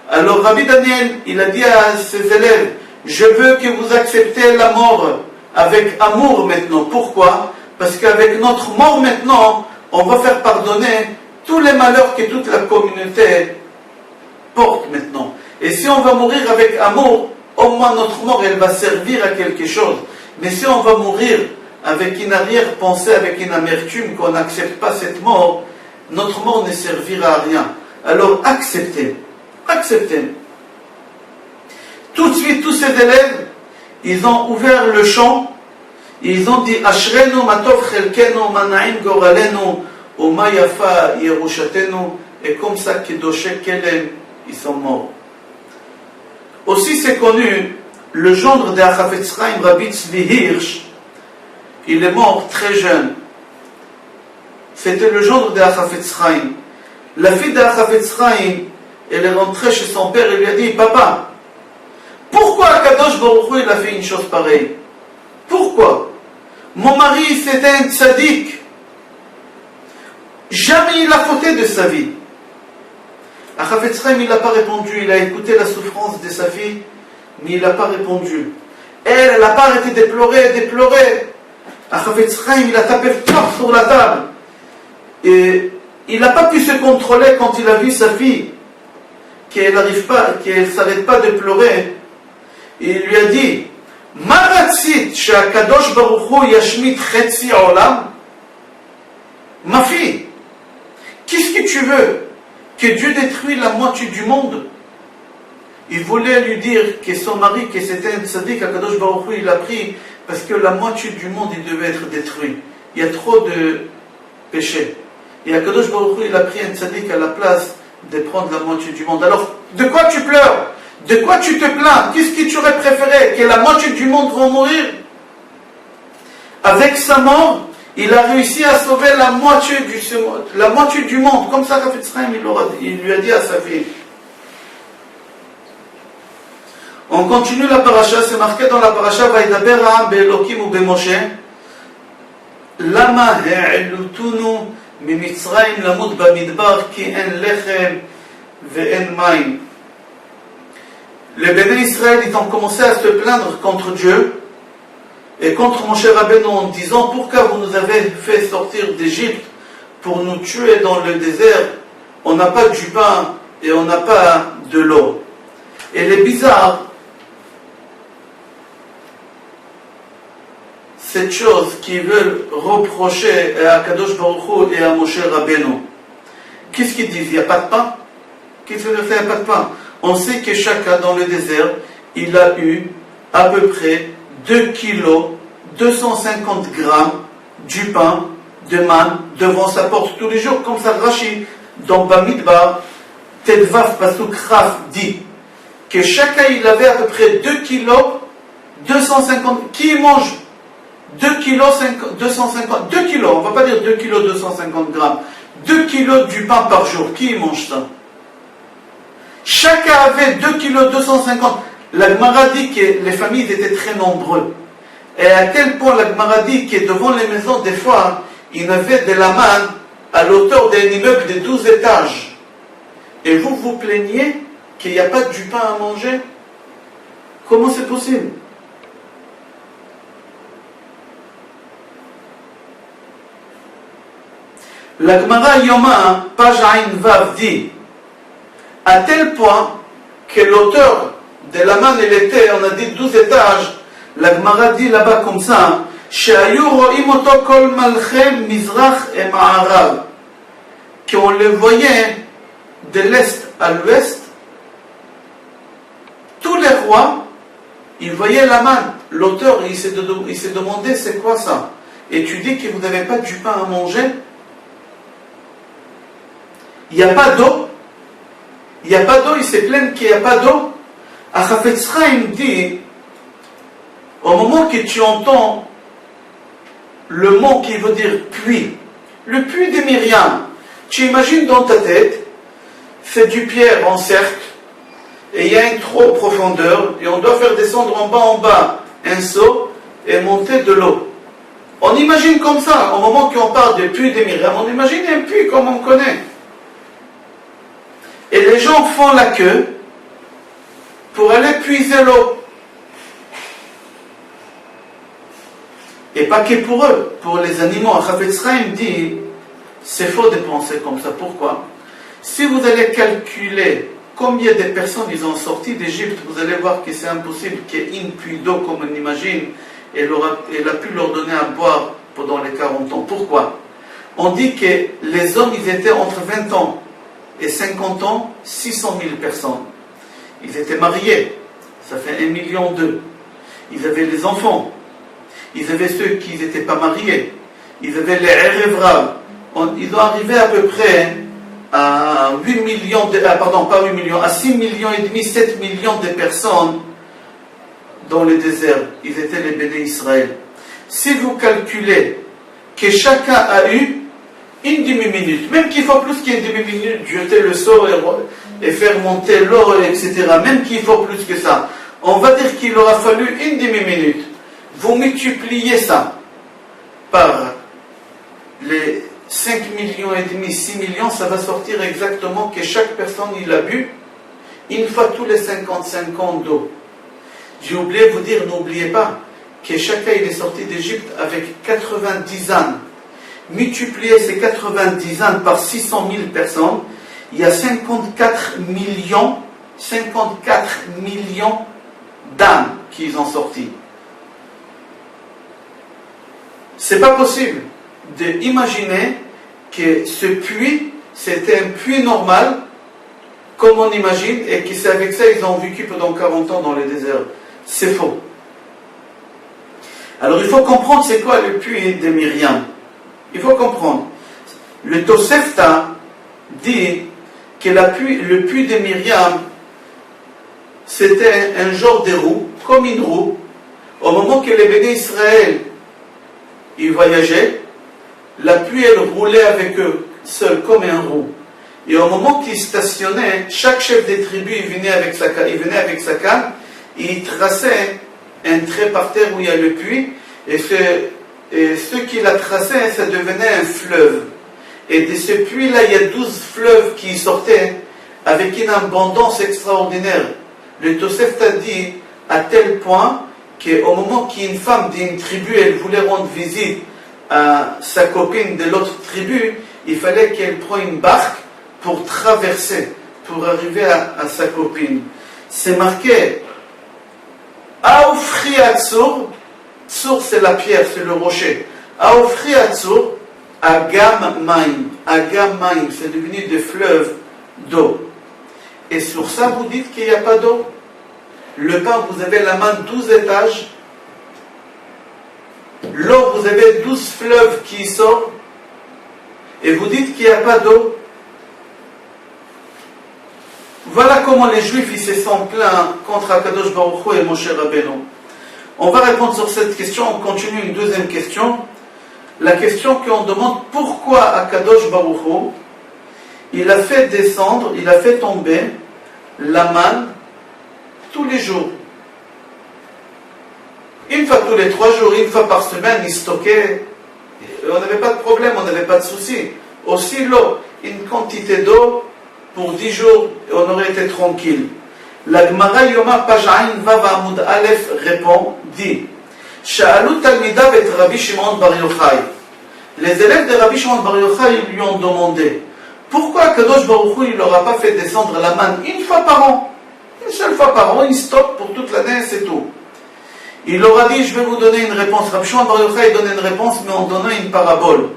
Alors Rabbi Daniel, il a dit à ses élèves, je veux que vous acceptez la mort avec amour maintenant. Pourquoi? Parce qu'avec notre mort maintenant, on va faire pardonner tous les malheurs que toute la communauté porte maintenant. Et si on va mourir avec amour, au moins notre mort, elle va servir à quelque chose. Mais si on va mourir avec une arrière-pensée, avec une amertume, qu'on n'accepte pas cette mort, notre mort ne servira à rien. Alors acceptez. Acceptez. Tout de suite, tous ces élèves, ils ont ouvert le champ, ils ont dit Ashrenu matov chelkenu mana'im goralenu uma yafa yerushatenu, et comme ça Kedoshé Kelem, ils sont morts. Aussi c'est connu, le gendre de Chafetz Chaim, Rabbi Tzvi Hirsch, il est mort très jeune. C'était le gendre de Chafetz Chaim. La fille de Chafetz Chaim, elle est rentrée chez son père et lui a dit, papa, pourquoi Akadosh Baruch Hu il a fait une chose pareille? Pourquoi? Mon mari c'était un tzaddik. Jamais il a fauté de sa vie. Chafetz Chaim il n'a pas répondu, il a écouté la souffrance de sa fille, mais il n'a pas répondu. Elle n'a pas arrêté de pleurer. Chafetz Chaim il a tapé fort sur la table. Et il n'a pas pu se contrôler quand il a vu sa fille, qu'elle ne s'arrête pas de pleurer. Et il lui a dit, Maratzit she'akadosh baruch hu yashmit chetzi olam. Ma fille, qu'est-ce que tu veux? Que Dieu détruise la moitié du monde? Il voulait lui dire que son mari, que c'était un tzaddik, Akadosh Baruch Hu, il a pris parce que la moitié du monde, il devait être détruit. Il y a trop de péchés. Et Akadosh Baruch Hu, il a pris un tzaddik à la place de prendre la moitié du monde. Alors, de quoi tu pleures? De quoi tu te plains? Qu'est-ce que tu aurais préféré? Que la moitié du monde va mourir? Avec sa mort, il a réussi à sauver la moitié du monde. Comme ça, Chafetz Chaim, il lui a dit à sa fille. On continue la paracha, c'est marqué dans la paracha, Vaidaber ha'am be'elokim ou be'Moshe, Lama ha'ilutunu mimitzrayim lamut bamidbar ki en lechem ve'en mayim. Les béné Israël, ils ont commencé à se plaindre contre Dieu et contre Moshe Rabbeinu en disant, pourquoi vous nous avez fait sortir d'Égypte pour nous tuer dans le désert? On n'a pas du pain et on n'a pas de l'eau. Et les bizarres, cette chose qu'ils veulent reprocher à Kadosh Baruch Hu et à Moshe Rabbeinu. Qu'est-ce qu'ils disent? Il n'y a pas de pain? Qu'est-ce que c'est? Il n'y a pas de pain. On sait que chacun dans le désert, il a eu à peu près 2 kilos, 250 grammes du pain de manne devant sa porte tous les jours, comme ça Rashi, dans Bamidbar, Tedvav Pasuk Raf dit que chacun il avait à peu près 2 kilos, 250. Qui mange 2 kilos 250, 2 kilos, on ne va pas dire 2 kilos 250 grammes, 2 kilos du pain par jour, qui mange ça? Chacun avait 2 kilos 250. La Gemara dit que les familles étaient très nombreuses. Et à tel point, la Gemara dit que devant les maisons, des fois, il y avait de la manne à l'auteur d'un immeuble de 12 étages. Et vous vous plaignez qu'il n'y a pas du pain à manger? Comment c'est possible? La Gemara Yoma, page Aïn Vav, dit à tel point que l'auteur de la manne, il était, on a dit 12 étages, la Gemara dit là-bas comme ça, qu'on le voyait de l'est à l'ouest, tous les rois, ils voyaient la manne. L'auteur, il s'est demandé c'est quoi ça? Et tu dis que vous n'avez pas du pain à manger? Il n'y a pas d'eau? Il n'y a pas d'eau, il s'est plaint qu'il n'y a pas d'eau. À Chafetz Chaim dit, au moment que tu entends le mot qui veut dire puits, le puits de Myriam, tu imagines dans ta tête, c'est du pierre en cercle, et il y a une trop profondeur, et on doit faire descendre en bas, un seau, et monter de l'eau. On imagine comme ça, au moment qu'on parle de puits de Myriam, on imagine un puits comme on connaît. Et les gens font la queue pour aller puiser l'eau. Et pas que pour eux, pour les animaux. Chafetz Chaim dit, c'est faux de penser comme ça. Pourquoi? Si vous allez calculer combien de personnes ils ont sorti d'Égypte, vous allez voir que c'est impossible qu'il y ait une puits d'eau comme on imagine, et elle a pu leur donner à boire pendant les 40 ans. Pourquoi? On dit que les hommes, ils étaient entre 20 ans et 50 ans, 600 000 personnes. Ils étaient mariés, ça fait 1,2 million. Ils avaient les enfants. Ils avaient ceux qui n'étaient pas mariés. Ils avaient les Erev. Ils ont arrivé à peu près à 8 millions, pas 8 millions, à 6 millions et demi, 7 millions de personnes dans le désert. Ils étaient les béné Israël. Si vous calculez que chacun a eu une demi-minute, même qu'il faut plus qu'une demi-minute, jeter le seau et faire monter l'eau, etc., même qu'il faut plus que ça, on va dire qu'il aura fallu une demi-minute. Vous multipliez ça par les 5 millions et demi, 6 millions, ça va sortir exactement que chaque personne il a bu une fois tous les 55 ans d'eau. J'ai oublié de vous dire, n'oubliez pas que chacun il est sorti d'Égypte avec 90 ânes. Multipliez ces 90 ânes par 600 000 personnes, il y a 54 millions d'ânes qui ont sorti. C'est pas possible d'imaginer que ce puits, c'était un puits normal, comme on imagine, et que c'est avec ça ils ont vécu pendant 40 ans dans le désert. C'est faux. Alors il faut comprendre c'est quoi le puits de Myriam. Il faut comprendre. Le Tosefta dit que le puits de Myriam, c'était un genre de roue, comme une roue. Au moment que les béné Israël ils voyageaient, la pluie elle roulait avec eux, seul comme un roue. Et au moment qu'ils stationnaient, chaque chef des tribus il venait avec sa canne, et il traçait un trait par terre où il y a le puits, et ce qu'il a tracé, ça devenait un fleuve. Et de ce puits-là, il y a 12 fleuves qui sortaient avec une abondance extraordinaire. Le Tosefta dit à tel point qu'au moment qu'une femme d'une tribu, elle voulait rendre visite à sa copine de l'autre tribu, il fallait qu'elle prenne une barque pour traverser, pour arriver à sa copine. C'est marqué Aoufri Atzur. Tsur, c'est la pierre, c'est le rocher. Aoufri Atzur, Agam Maim. Agam Maim, c'est devenu des fleuves d'eau. Et sur ça, vous dites qu'il n'y a pas d'eau. Le pain, vous avez la main 12 étages. L'eau, vous avez 12 fleuves qui sortent. Et vous dites qu'il n'y a pas d'eau. Voilà comment les Juifs ils se sont plaints contre Akadosh Baruch Hu et Moshe Rabbeinu. On va répondre sur cette question, on continue une deuxième question. La question qu'on demande, pourquoi Akadosh Baruch Hu, il a fait descendre, il a fait tomber la manne tous les jours. Une fois tous les 3 jours, une fois par semaine, il stockait. On n'avait pas de problème, on n'avait pas de souci. Aussi l'eau, une quantité d'eau pour 10 jours, et on aurait été tranquille. La Gemara Yoma Pajaïn Vav Amud Aleph répond, dit Sha'alu Talmidav et Rabbi Shimon Bar Yochai. Les élèves de Rabbi Shimon Bar Yochai lui ont demandé pourquoi Kadosh Baruch Hu il leur a pas fait descendre la manne une fois par an, une seule fois par an, il stocke pour toute l'année, c'est tout. Il leur a dit, je vais vous donner une réponse. Rabbi Shimon Bar Yochai donnait une réponse, mais en donnant une parabole.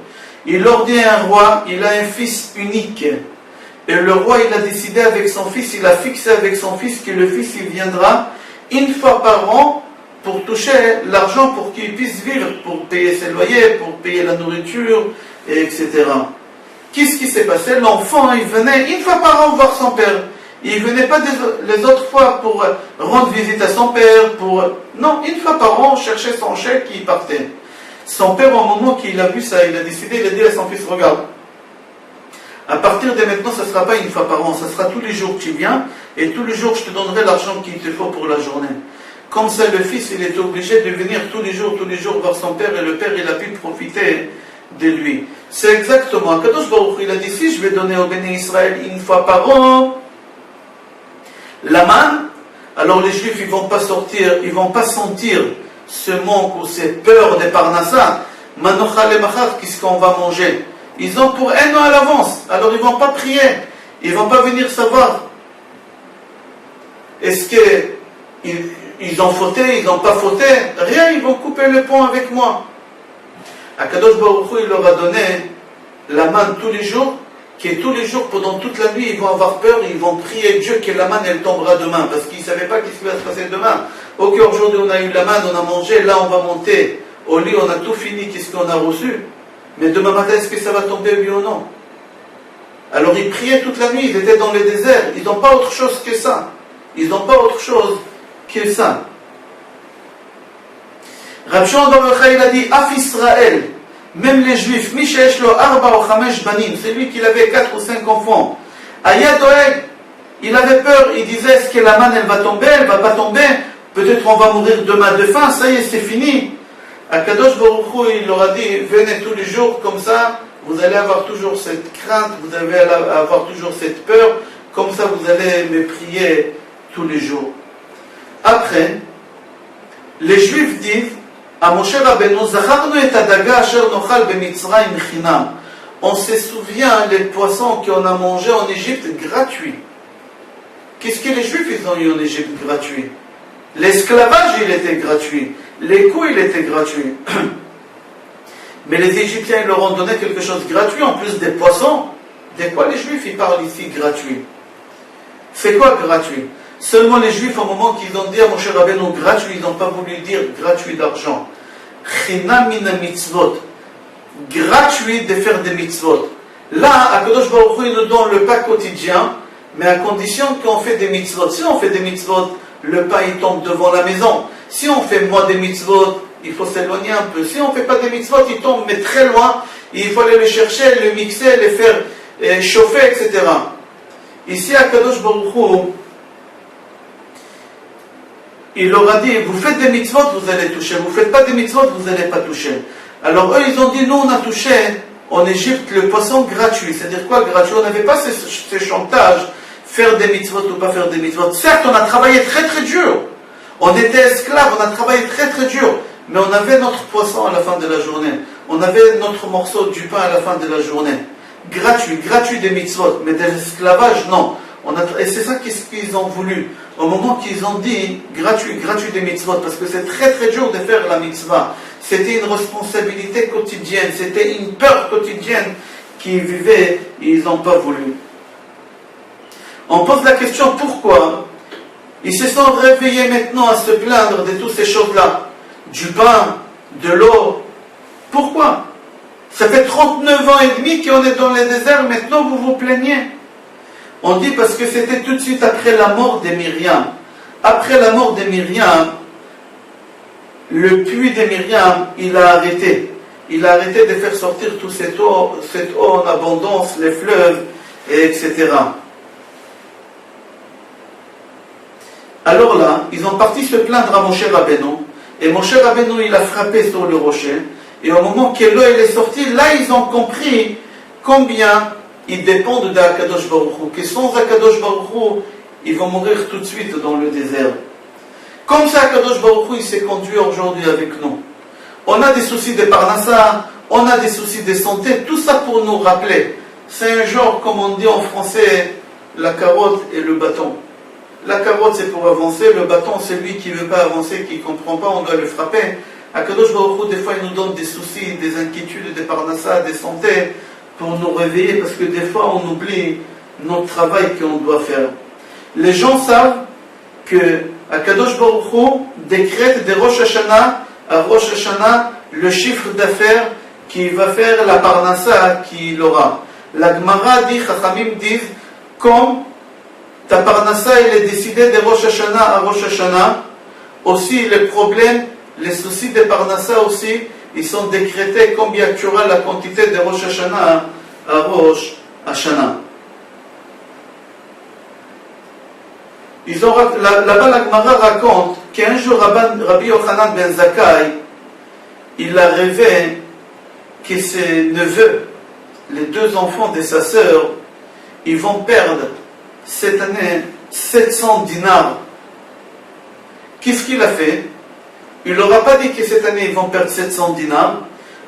Il leur dit à un roi, il a un fils unique. Et le roi, il a décidé avec son fils, il a fixé avec son fils que le fils, il viendra une fois par an pour toucher l'argent pour qu'il puisse vivre, pour payer ses loyers, pour payer la nourriture, etc. Qu'est-ce qui s'est passé? L'enfant, il venait une fois par an voir son père. Il ne venait pas les autres fois pour rendre visite à son père, non, une fois par an, chercher son chèque, il partait. Son père, au moment qu'il a vu ça, il a décidé, il a dit à son fils, regarde, à partir de maintenant, ça ne sera pas une fois par an, ça sera tous les jours que tu viens, et tous les jours, je te donnerai l'argent qu'il te faut pour la journée. Comme ça, le fils, il était obligé de venir tous les jours voir son père, et le père, il a pu profiter de lui. C'est exactement, Kadosh Baruch Hu, il a dit, si je vais donner au béni Israël une fois par an, la manne, alors les Juifs, ils vont pas sentir ce manque ou ces peurs des Parnassa. Manocha le machar, qu'est-ce qu'on va manger? Ils ont pour un an à l'avance, alors ils vont pas prier, ils vont pas venir savoir. Est-ce qu'ils ont fauté, ils n'ont pas fauté? Rien, ils vont couper le pont avec moi. Akadosh Baruch Hu, il leur a donné la manne tous les jours, que tous les jours, pendant toute la nuit, ils vont avoir peur, ils vont prier Dieu que la manne, elle tombera demain, parce qu'ils ne savaient pas ce qui va se passer demain. Ok, aujourd'hui on a eu la manne, on a mangé, là on va monter au lit, on a tout fini, qu'est-ce qu'on a reçu? Mais demain matin, est-ce que ça va tomber, oui ou non? Alors ils priaient toute la nuit, ils étaient dans le désert, ils n'ont pas autre chose que ça. Ils n'ont pas autre chose que ça. Rabbi Shimon Bar Yochai, il a dit, Af Israël, même les Juifs, Mishesh lo arba ou chamesh banim, c'est lui qui avait 4 ou 5 enfants. Ayat Oeg, il avait peur, il disait, est-ce que la manne elle va tomber, elle va pas tomber, peut-être on va mourir demain de faim, ça y est, c'est fini. Akadosh Baruch Hu, il leur a dit, venez tous les jours, comme ça, vous allez avoir toujours cette crainte, vous allez avoir toujours cette peur, comme ça vous allez me prier tous les jours. Après, les Juifs disent, à Moshe Rabbeinu, Zacharnu et Adaga asher nochal b'Mitzrayim chinam. On se souvient les poissons qu'on a mangés en Égypte gratuits. Qu'est-ce que les Juifs ils ont eu en Égypte gratuit? L'esclavage il était gratuit, les coups il était gratuit. Mais les Égyptiens ils leur ont donné quelque chose de gratuit en plus des poissons. De quoi les Juifs ils parlent ici gratuit? C'est quoi gratuit? Seulement les Juifs, au moment qu'ils ont dit à Moshe Rabbeinu gratuit, ils n'ont pas voulu dire gratuit d'argent. Chinam mina mitzvot. Gratuit de faire des mitzvot. Là, Akadosh Baruch Hu nous donne le pain quotidien, mais à condition qu'on fait des mitzvot. Si on fait des mitzvot, le pain il tombe devant la maison. Si on fait moins des mitzvot, il faut s'éloigner un peu. Si on ne fait pas des mitzvot, il tombe mais très loin. Il faut aller le chercher, le mixer, les faire chauffer, etc. Ici, Akadosh Baruch Hu, il leur a dit, vous faites des mitzvot, vous allez toucher. Vous ne faites pas des mitzvot, vous n'allez pas toucher. Alors eux, ils ont dit, nous, on a touché en Égypte le poisson gratuit. C'est-à-dire quoi gratuit? On n'avait pas ces chantages, faire des mitzvot ou pas faire des mitzvot. Certes, on a travaillé très très dur. On était esclaves, on a travaillé très très dur. Mais on avait notre poisson à la fin de la journée. On avait notre morceau du pain à la fin de la journée. Gratuit des mitzvot. Mais de l'esclavage, non. Et c'est ça qu'ils ont voulu. Au moment qu'ils ont dit gratuit des mitzvot, parce que c'est très très dur de faire la mitzvah. C'était une responsabilité quotidienne, c'était une peur quotidienne qu'ils vivaient, ils n'ont pas voulu. On pose la question pourquoi ils se sont réveillés maintenant à se plaindre de toutes ces choses-là, du pain, de l'eau. Pourquoi? Ça fait 39 ans et demi qu'on est dans le désert, maintenant vous vous plaignez. On dit parce que c'était tout de suite après la mort de Myriam. Après la mort de Myriam, le puits de Myriam, il a arrêté. Il a arrêté de faire sortir toute cette eau en abondance, les fleuves, etc. Alors là, ils ont parti se plaindre à Moshe Rabbeinu, et Moshe Rabbeinu, il a frappé sur le rocher, et au moment que l'eau est sortie, là ils ont compris combien ils dépendent d'Akadosh Baruch Hu, que sans Akadosh Baruch Hu, ils vont mourir tout de suite dans le désert. Comme ça, Akadosh Baruch Hu, il s'est conduit aujourd'hui avec nous. On a des soucis de parnassa, on a des soucis de santé, tout ça pour nous rappeler. C'est un genre, comme on dit en français, la carotte et le bâton. La carotte, c'est pour avancer, le bâton, c'est lui qui ne veut pas avancer, qui ne comprend pas, on doit le frapper. Akadosh Baruch Hu, des fois, il nous donne des soucis, des inquiétudes, des parnassa, des santé, pour nous réveiller, parce que des fois, on oublie notre travail qu'on doit faire. Les gens savent que Akadosh Baruch Hu décrète de Rosh Hashanah à Rosh Hashanah le chiffre d'affaires qui va faire la parnassa qu'il aura. La Gemara dit, Chachamim disent, comme ta parnassa elle est décidée de Rosh Hashanah à Rosh Hashanah, aussi les problèmes, les soucis de parnassa aussi, ils sont décrétés combien tu auras la quantité de Rosh Hashanah à Rosh Hashanah. Là-bas, la Gemara raconte qu'un jour, Rabbi Yochanan ben Zakkai, il a rêvé que ses neveux, les deux enfants de sa sœur, ils vont perdre cette année 700 dinars. Qu'est-ce qu'il a fait? Il leur a pas dit que cette année ils vont perdre 700 dinars.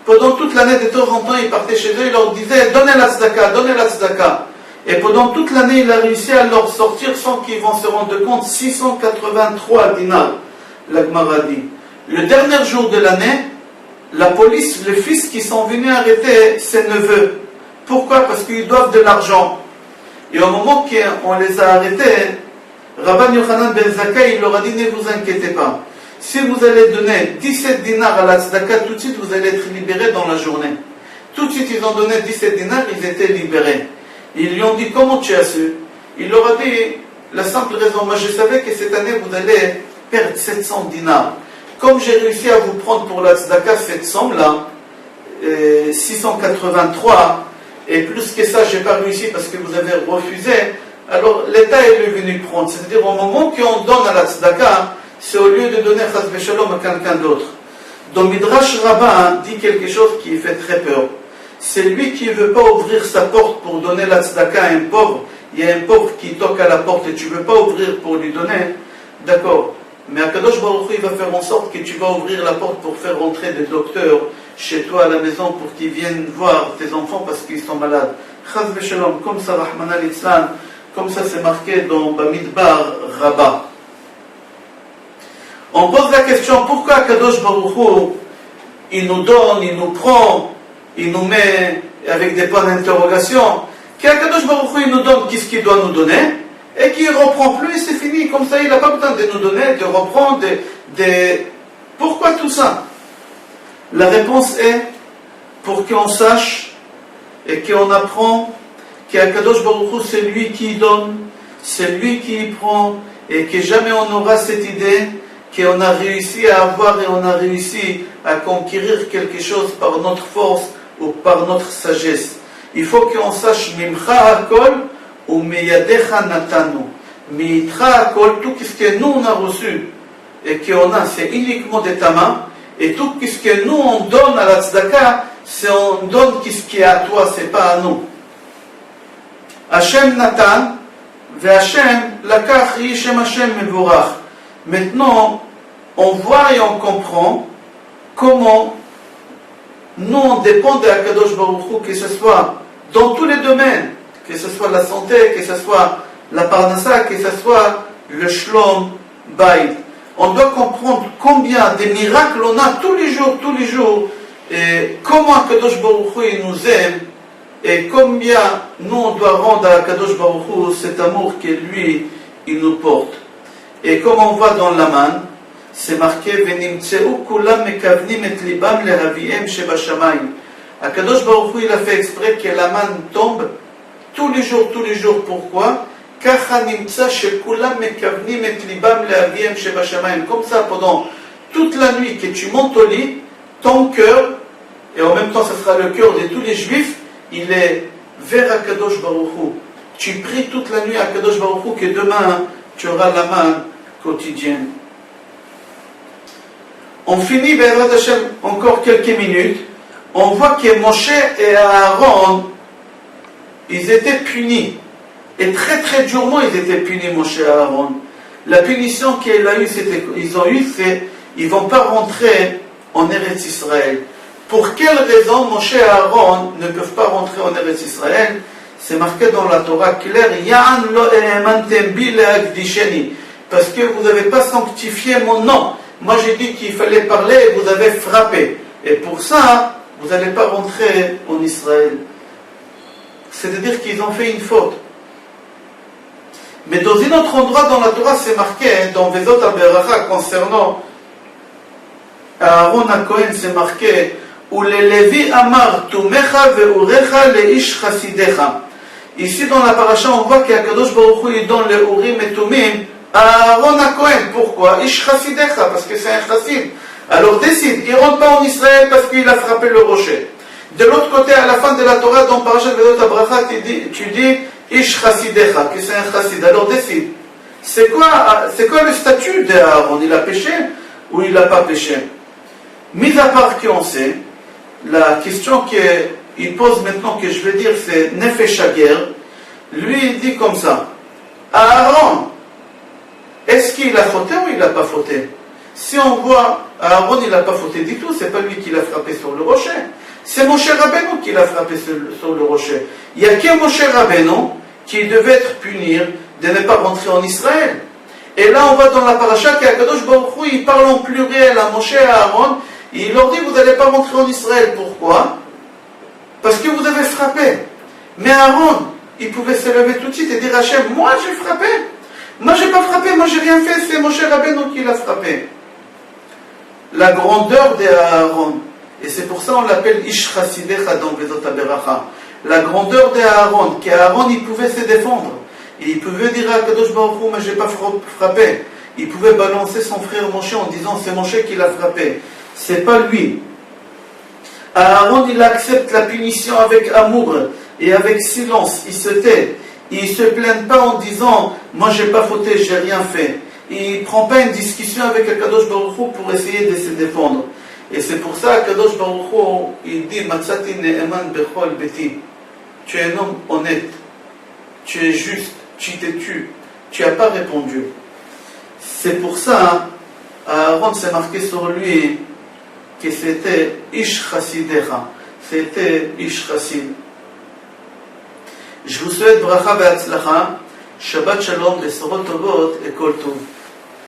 Pendant toute l'année, de temps en temps, il partait chez eux, il leur disait donnez la tzedaka, donnez la tzedaka. Et pendant toute l'année, il a réussi à leur sortir sans qu'ils vont se rendre compte 683 dinars. La Gemara dit. Le dernier jour de l'année, la police, les fils qui sont venus arrêter ses neveux. Pourquoi? Parce qu'ils doivent de l'argent. Et au moment qu'on les a arrêtés, Rabban Yochanan ben Zakkai, il leur a dit ne vous inquiétez pas. Si vous allez donner 17 dinars à la tzedaka, tout de suite vous allez être libérés dans la journée. Tout de suite ils ont donné 17 dinars, ils étaient libérés. Ils lui ont dit comment tu as su? Il leur a dit la simple raison, moi je savais que cette année vous allez perdre 700 dinars. Comme j'ai réussi à vous prendre pour la tzedaka cette somme là, 683, et plus que ça j'ai pas réussi parce que vous avez refusé, alors l'État est venu prendre. C'est-à-dire au moment qu'on donne à la tzedaka, c'est au lieu de donner chas v'shalom à quelqu'un d'autre. Donc Midrash Rabbah dit quelque chose qui fait très peur. C'est lui qui ne veut pas ouvrir sa porte pour donner la tzedaka à un pauvre. Il y a un pauvre qui toque à la porte et tu ne veux pas ouvrir pour lui donner. D'accord. Mais Akadosh Baruch Hu, il va faire en sorte que tu vas ouvrir la porte pour faire rentrer des docteurs chez toi à la maison pour qu'ils viennent voir tes enfants parce qu'ils sont malades. Chas v'shalom, comme ça, Rahman al-Islam, comme ça c'est marqué dans Bamidbar Rabbah. On pose la question, pourquoi Akadosh Baruch Hu, il nous donne, il nous prend, il nous met avec des points d'interrogation, qu'Akadosh Baruch Hu, il nous donne qu'est-ce qu'il doit nous donner, et qu'il ne reprend plus, et c'est fini, comme ça il n'a pas besoin de nous donner, de reprendre, Pourquoi tout ça? La réponse est, pour qu'on sache, et qu'on apprend, qu'Akadosh Baruch Hu, c'est lui qui donne, c'est lui qui prend, et que jamais on aura cette idée, qu'on a réussi à avoir et on a réussi à conquérir quelque chose par notre force ou par notre sagesse. Il faut qu'on sache Mimcha Hakol ou Meyadecha Natanu. Mitra Hakol, tout ce que nous on a reçu et qu'on a, c'est uniquement de ta main. Et tout ce que nous on donne à la tzedaka, c'est on donne ce qui est à toi, c'est pas à nous. Hashem Natan, ve Hashem Lakach Yishem Hashem Mevorach. Maintenant, on voit et on comprend comment nous on dépend de Akadosh Baruch Hu, que ce soit dans tous les domaines, que ce soit la santé, que ce soit la parnassa, que ce soit le shlom bayit. On doit comprendre combien de miracles on a tous les jours, et comment Akadosh Baruch Hu il nous aime, et combien nous on doit rendre à Akadosh Baruch Hu cet amour que lui il nous porte. Et comme on voit dans l'Aman, c'est marqué Venimtseu kulam mekavnim et libam lehaviem shebashamayim. Akadosh Baruch Hu il a fait exprès que l'Aman tombe tous les jours. Pourquoi? Kacha nimtsa shekulam mekavnim et libam lehaviem shebashamayim. Comme ça, pendant toute la nuit que tu montes au lit, ton cœur, et en même temps ce sera le cœur de tous les juifs, il est vers Akadosh Baruch Hu. Tu pries toute la nuit à Akadosh Baruch Hu que demain tu auras la manne quotidienne. On finit, Be'ezrat Hashem, encore quelques minutes. On voit que Moshe et Aaron, ils étaient punis. Et très très durement, ils étaient punis, Moshe et Aaron. La punition qu'ils ont eue, c'est ils ne vont pas rentrer en Eretz Israël. Pour quelle raison Moshe et Aaron ne peuvent pas rentrer en Eretz Israël? C'est marqué dans la Torah claire, Ya'an lo e'emantem bi le'akdisheni, parce que vous n'avez pas sanctifié mon nom. Moi j'ai dit qu'il fallait parler et vous avez frappé. Et pour ça, vous n'allez pas rentrer en Israël. C'est-à-dire qu'ils ont fait une faute. Mais dans un autre endroit dans la Torah, c'est marqué, dans Vezot HaBeracha, concernant Aaron HaKohen, c'est marqué, Ou le Levi Amar Tumecha ve'urecha leish chasidecha. Ici dans la paracha, on voit qu'Akadosh Baruch Hu, il donne le Urim et Tumim à Aaron HaKohen. Pourquoi? Ish chasidecha, parce que c'est un chassid. Alors décide, il ne rentre pas en Israël parce qu'il a frappé le rocher. De l'autre côté, à la fin de la Torah, dans Parashat Vezot HaBeracha, tu dis Ish Chasidecha, que c'est un chassid. Alors décide. C'est quoi le statut d'Aaron? Il a péché ou il n'a pas péché? Mis à part qu'on sait, la question qu'il pose maintenant, que je vais dire, c'est Nefesh Hager. Lui, il dit comme ça. Aaron, est-ce qu'il a fauté ou il n'a pas fauté? Si on voit Aaron, il n'a pas fauté du tout, c'est pas lui qui l'a frappé sur le rocher. C'est Moshe Rabbeinu qui l'a frappé sur le rocher. Il n'y a qu'un Moshe Rabbeinu qui devait être puni de ne pas rentrer en Israël. Et là, on voit dans la paracha qu'Akadosh Baruch Hu, il parle en pluriel à Moshe et à Aaron, et il leur dit, vous n'allez pas rentrer en Israël. Pourquoi? Parce que vous avez frappé. Mais Aaron, il pouvait se lever tout de suite et dire à Hachem, moi j'ai frappé. Moi j'ai pas frappé, moi j'ai rien fait, c'est Moshe Rabbeinu qui l'a frappé. La grandeur d'Aaron, et c'est pour ça qu'on l'appelle Ish Chasidecha dans Vezot HaBeracha. La grandeur d'Aaron, qu'Aaron il pouvait se défendre. Et il pouvait dire à Kadosh Baruch Hu, mais j'ai pas frappé. Il pouvait balancer son frère Moshe en disant c'est Moshe qui l'a frappé. C'est pas lui. Aaron il accepte la punition avec amour et avec silence. Il se tait. Il ne se plaint pas en disant moi j'ai pas fauté, j'ai rien fait. Il ne prend pas une discussion avec Akadosh Baruch Hu pour essayer de se défendre. Et c'est pour ça qu'Akadosh Baruch Hu, il dit Matzati ne'eman bechol beti. Tu es un homme honnête, tu es juste, tu t'es tu n'as pas répondu. C'est pour ça, Aaron s'est marqué sur lui que c'était Ish Chasidecha, c'était Ish Chassid. Je vous souhaite bracha ve'atzlacha, Shabbat Shalom, Besorot Tovot et Kol Tov.